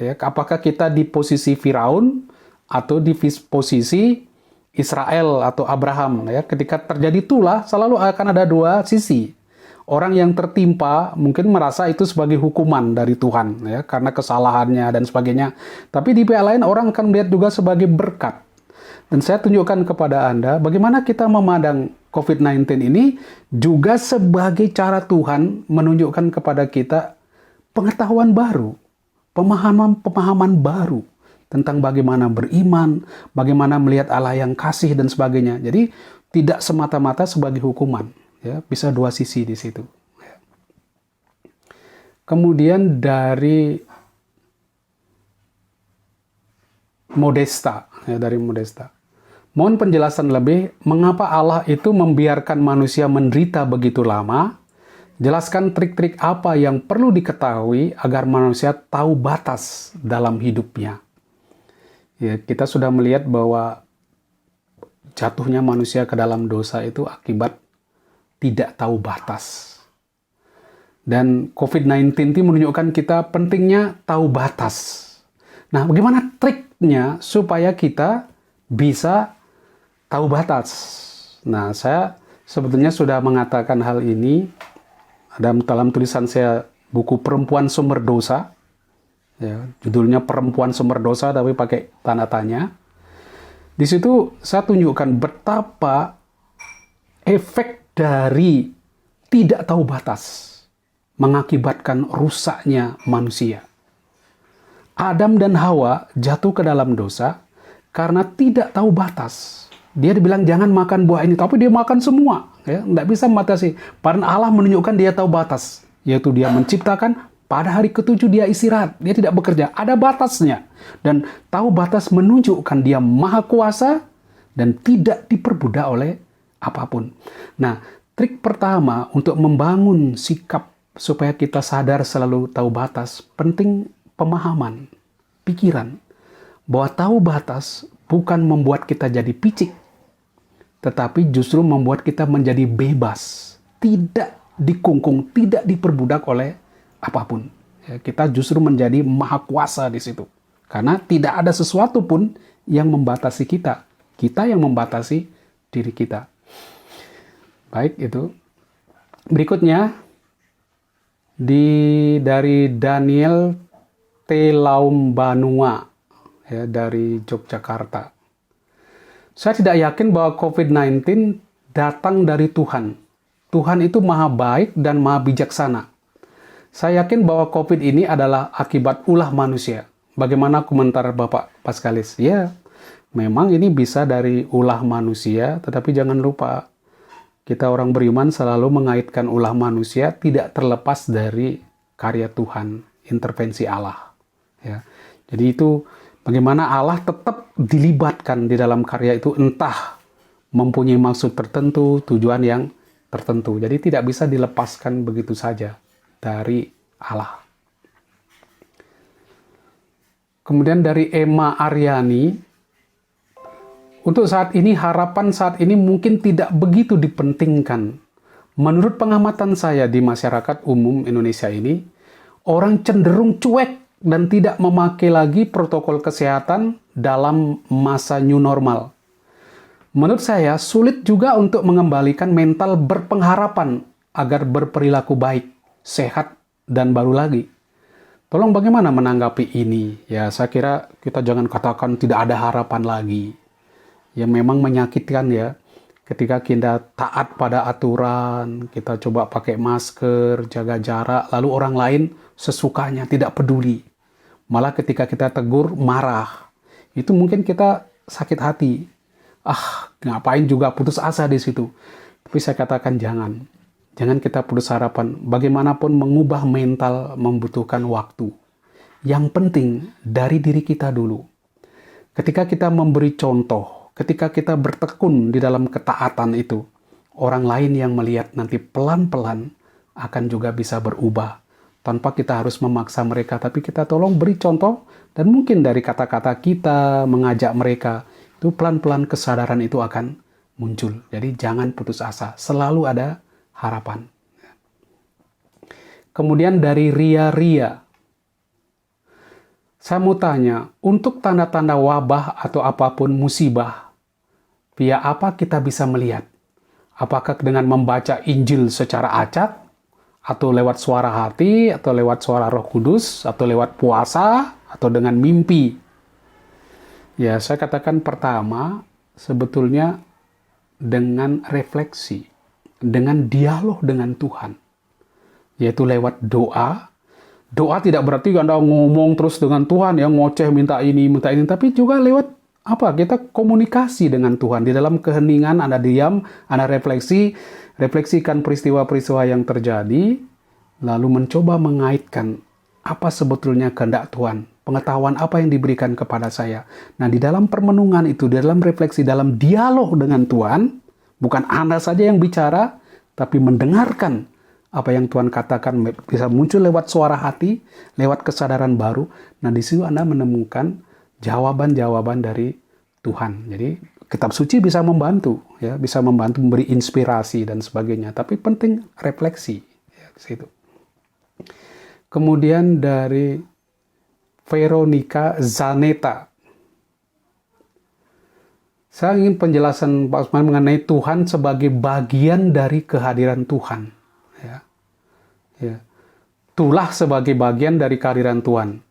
Ya, apakah kita di posisi Firaun atau di posisi Israel atau Abraham? Ya, ketika terjadi itulah selalu akan ada dua sisi. Orang yang tertimpa mungkin merasa itu sebagai hukuman dari Tuhan, ya, karena kesalahannya dan sebagainya. Tapi di pihak lain orang akan melihat juga sebagai berkat. Dan saya tunjukkan kepada Anda bagaimana kita memandang COVID-19 ini juga sebagai cara Tuhan menunjukkan kepada kita pengetahuan baru, pemahaman baru tentang bagaimana beriman, bagaimana melihat Allah yang kasih dan sebagainya. Jadi tidak semata-mata sebagai hukuman, ya, bisa dua sisi di situ. Kemudian dari Modesta, ya, dari Modesta. Mohon penjelasan lebih, mengapa Allah itu membiarkan manusia menderita begitu lama? Jelaskan trik-trik apa yang perlu diketahui agar manusia tahu batas dalam hidupnya. Ya, kita sudah melihat bahwa jatuhnya manusia ke dalam dosa itu akibat tidak tahu batas. Dan COVID-19 itu menunjukkan kita pentingnya tahu batas. Nah, bagaimana triknya supaya kita bisa tahu batas? Nah, saya sebetulnya sudah mengatakan hal ini dalam tulisan saya, buku Perempuan Sumber Dosa. Ya, judulnya Perempuan Sumber Dosa tapi pakai tanda tanya. Di situ saya tunjukkan betapa efek dari tidak tahu batas mengakibatkan rusaknya manusia. Adam dan Hawa jatuh ke dalam dosa karena tidak tahu batas. Dia dibilang jangan makan buah ini, tapi dia makan semua. Ya, tidak bisa membatasi. Padahal Allah menunjukkan dia tahu batas, yaitu dia menciptakan, pada hari ketujuh dia istirahat, dia tidak bekerja. Ada batasnya. Dan tahu batas menunjukkan dia maha kuasa dan tidak diperbudak oleh apapun. Nah, trik pertama untuk membangun sikap supaya kita sadar selalu tahu batas, penting pemahaman, pikiran, bahwa tahu batas bukan membuat kita jadi picik, tetapi justru membuat kita menjadi bebas, tidak dikungkung, tidak diperbudak oleh apapun. Ya, kita justru menjadi maha kuasa di situ. Karena tidak ada sesuatu pun yang membatasi kita. Kita yang membatasi diri kita. Baik, itu. Berikutnya, dari Daniel Laumbanua, ya, dari Yogyakarta. Saya tidak yakin bahwa COVID-19 datang dari Tuhan. Tuhan itu maha baik dan maha bijaksana. Saya yakin bahwa COVID ini adalah akibat ulah manusia. Bagaimana komentar Bapak Paskalis? Ya, memang ini bisa dari ulah manusia, tetapi jangan lupa, kita orang beriman selalu mengaitkan ulah manusia tidak terlepas dari karya Tuhan, intervensi Allah. Ya. Jadi itu bagaimana Allah tetap dilibatkan di dalam karya itu, entah mempunyai maksud tertentu, tujuan yang tertentu. Jadi tidak bisa dilepaskan begitu saja dari Allah. Kemudian dari Emma Aryani, untuk saat ini, harapan saat ini mungkin tidak begitu dipentingkan. Menurut pengamatan saya di masyarakat umum Indonesia ini, orang cenderung cuek dan tidak memakai lagi protokol kesehatan dalam masa new normal. Menurut saya, sulit juga untuk mengembalikan mental berpengharapan agar berperilaku baik, sehat, dan baru lagi. Tolong bagaimana menanggapi ini? Ya, saya kira kita jangan katakan tidak ada harapan lagi. Ya, memang menyakitkan ya. Ketika kita taat pada aturan, kita coba pakai masker, jaga jarak, lalu orang lain sesukanya, tidak peduli. Malah ketika kita tegur, marah. Itu mungkin kita sakit hati. Ngapain juga putus asa di situ. Tapi saya katakan jangan. Jangan kita putus harapan. Bagaimanapun mengubah mental membutuhkan waktu. Yang penting dari diri kita dulu. Ketika kita memberi contoh, ketika kita bertekun di dalam ketaatan itu, orang lain yang melihat nanti pelan-pelan akan juga bisa berubah. Tanpa kita harus memaksa mereka, tapi kita tolong beri contoh, dan mungkin dari kata-kata kita mengajak mereka, itu pelan-pelan kesadaran itu akan muncul. Jadi jangan putus asa, selalu ada harapan. Kemudian dari ria-ria, saya mau tanya, untuk tanda-tanda wabah atau apapun musibah, via apa kita bisa melihat? Apakah dengan membaca Injil secara acak, atau lewat suara hati, atau lewat suara Roh Kudus, atau lewat puasa, atau dengan mimpi? Ya, saya katakan pertama, sebetulnya dengan refleksi, dengan dialog dengan Tuhan, yaitu lewat doa. Doa tidak berarti Anda ngomong terus dengan Tuhan, ya ngoceh minta ini, tapi juga lewat apa? Kita komunikasi dengan Tuhan. Di dalam keheningan Anda diam, Anda refleksikan peristiwa-peristiwa yang terjadi, lalu mencoba mengaitkan apa sebetulnya kehendak Tuhan, pengetahuan apa yang diberikan kepada saya. Nah, di dalam permenungan itu, di dalam refleksi, dalam dialog dengan Tuhan, bukan Anda saja yang bicara, tapi mendengarkan apa yang Tuhan katakan, bisa muncul lewat suara hati, lewat kesadaran baru. Nah, di situ Anda menemukan jawaban-jawaban dari Tuhan. Jadi, kitab suci bisa membantu, ya, bisa membantu memberi inspirasi dan sebagainya. Tapi penting refleksi, ya, di situ. Kemudian dari Veronica Zaneta, saya ingin penjelasan Pak Usman mengenai Tuhan sebagai bagian dari kehadiran Tuhan. Ya. Itulah sebagai bagian dari kehadiran Tuhan.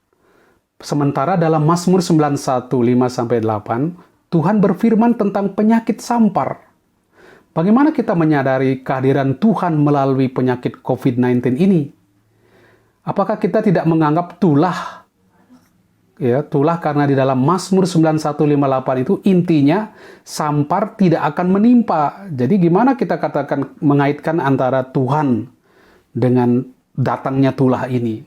Sementara dalam Mazmur 91, 5-8, Tuhan berfirman tentang penyakit sampar. Bagaimana kita menyadari kehadiran Tuhan melalui penyakit COVID-19 ini? Apakah kita tidak menganggap tulah? Ya, tulah karena di dalam Mazmur 91:58 itu intinya sampar tidak akan menimpa. Jadi gimana kita katakan mengaitkan antara Tuhan dengan datangnya tulah ini?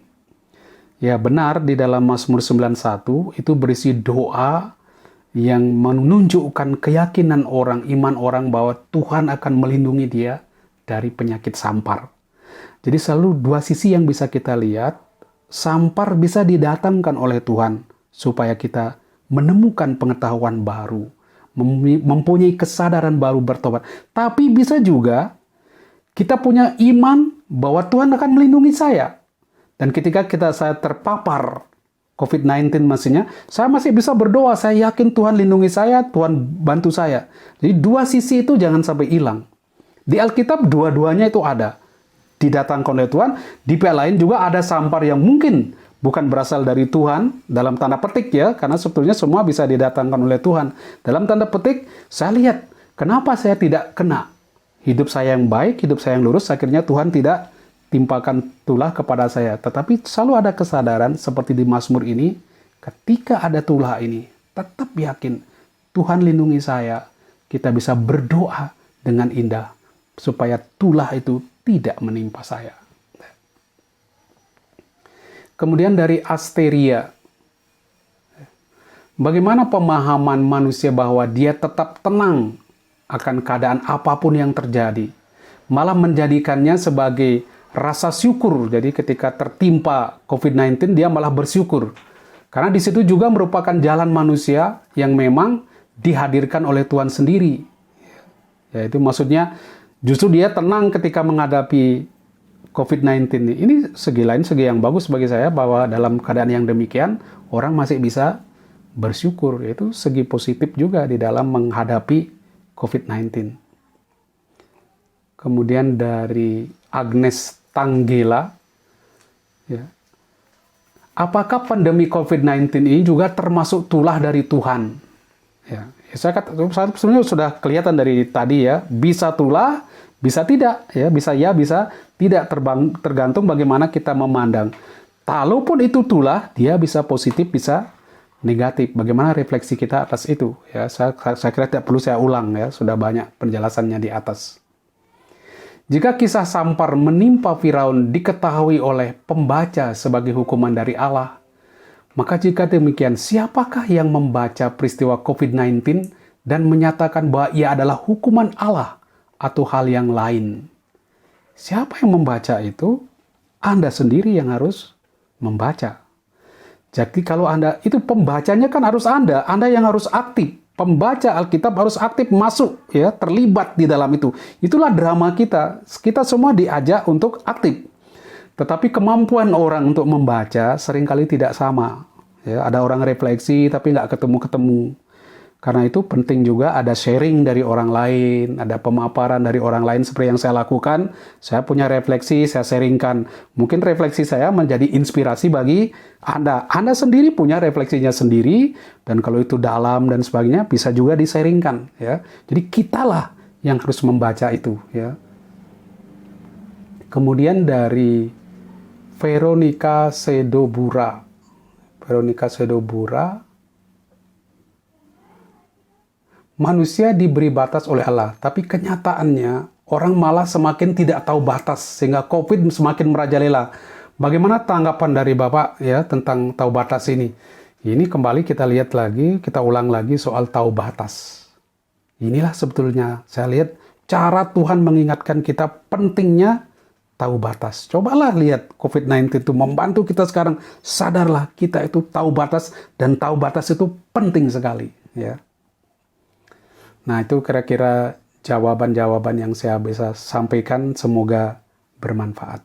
Ya, benar, di dalam Mazmur 91 itu berisi doa yang menunjukkan keyakinan orang, iman orang bahwa Tuhan akan melindungi dia dari penyakit sampar. Jadi selalu dua sisi yang bisa kita lihat. Sampar bisa didatangkan oleh Tuhan supaya kita menemukan pengetahuan baru, mempunyai kesadaran baru bertobat. Tapi bisa juga kita punya iman bahwa Tuhan akan melindungi saya. Dan ketika saya terpapar COVID-19 maksudnya, saya masih bisa berdoa, saya yakin Tuhan lindungi saya, Tuhan bantu saya. Jadi dua sisi itu jangan sampai hilang. Di Alkitab dua-duanya itu ada. Didatangkan oleh Tuhan, di pihak lain juga ada sampar yang mungkin bukan berasal dari Tuhan, dalam tanda petik ya, karena sebetulnya semua bisa didatangkan oleh Tuhan. Dalam tanda petik, saya lihat, kenapa saya tidak kena? Hidup saya yang baik, hidup saya yang lurus, akhirnya Tuhan tidak timpakan tulah kepada saya. Tetapi selalu ada kesadaran seperti di Mazmur ini, ketika ada tulah ini, tetap yakin Tuhan lindungi saya. Kita bisa berdoa dengan indah supaya tulah itu tidak menimpa saya. Kemudian dari Asteria, bagaimana pemahaman manusia bahwa dia tetap tenang akan keadaan apapun yang terjadi, malah menjadikannya sebagai rasa syukur. Jadi ketika tertimpa COVID-19 dia malah bersyukur. Karena di situ juga merupakan jalan manusia yang memang dihadirkan oleh Tuhan sendiri. Yaitu maksudnya justru dia tenang ketika menghadapi COVID-19 ini. Ini segi lain, segi yang bagus bagi saya bahwa dalam keadaan yang demikian orang masih bisa bersyukur. Itu segi positif juga di dalam menghadapi COVID-19. Kemudian dari Agnes Tanggela, ya, apakah pandemi COVID-19 ini juga termasuk tulah dari Tuhan? Ya, saya sebenarnya sudah kelihatan dari tadi ya, bisa tulah, bisa tidak, ya, bisa tidak, tergantung bagaimana kita memandang. Kalaupun itu tulah, dia bisa positif, bisa negatif. Bagaimana refleksi kita atas itu? Ya, saya kira tidak perlu saya ulang ya, sudah banyak penjelasannya di atas. Jika kisah Sampar menimpa Firaun diketahui oleh pembaca sebagai hukuman dari Allah, maka jika demikian, siapakah yang membaca peristiwa COVID-19 dan menyatakan bahwa ia adalah hukuman Allah atau hal yang lain? Siapa yang membaca itu? Anda sendiri yang harus membaca. Jadi kalau Anda, itu pembacanya kan harus Anda yang harus aktif. Pembaca Alkitab harus aktif masuk, ya, terlibat di dalam itu. Itulah drama kita. Kita semua diajak untuk aktif. Tetapi kemampuan orang untuk membaca seringkali tidak sama. Ya, ada orang refleksi tapi nggak ketemu-ketemu. Karena itu penting juga ada sharing dari orang lain, ada pemaparan dari orang lain seperti yang saya lakukan. Saya punya refleksi, saya sharingkan. Mungkin refleksi saya menjadi inspirasi bagi Anda. Anda sendiri punya refleksinya sendiri, dan kalau itu dalam dan sebagainya bisa juga di-sharingkan. Ya. Jadi kitalah yang harus membaca itu. Ya. Kemudian dari Veronica Sedobura. Manusia diberi batas oleh Allah, tapi kenyataannya orang malah semakin tidak tahu batas sehingga COVID semakin merajalela. Bagaimana tanggapan dari Bapak ya tentang tahu batas ini? Ini kembali kita lihat lagi, kita ulang lagi soal tahu batas. Inilah sebetulnya saya lihat cara Tuhan mengingatkan kita pentingnya tahu batas. Cobalah lihat COVID-19 itu membantu kita sekarang, sadarlah kita itu tahu batas, dan tahu batas itu penting sekali, ya. Nah, itu kira-kira jawaban-jawaban yang saya bisa sampaikan, semoga bermanfaat.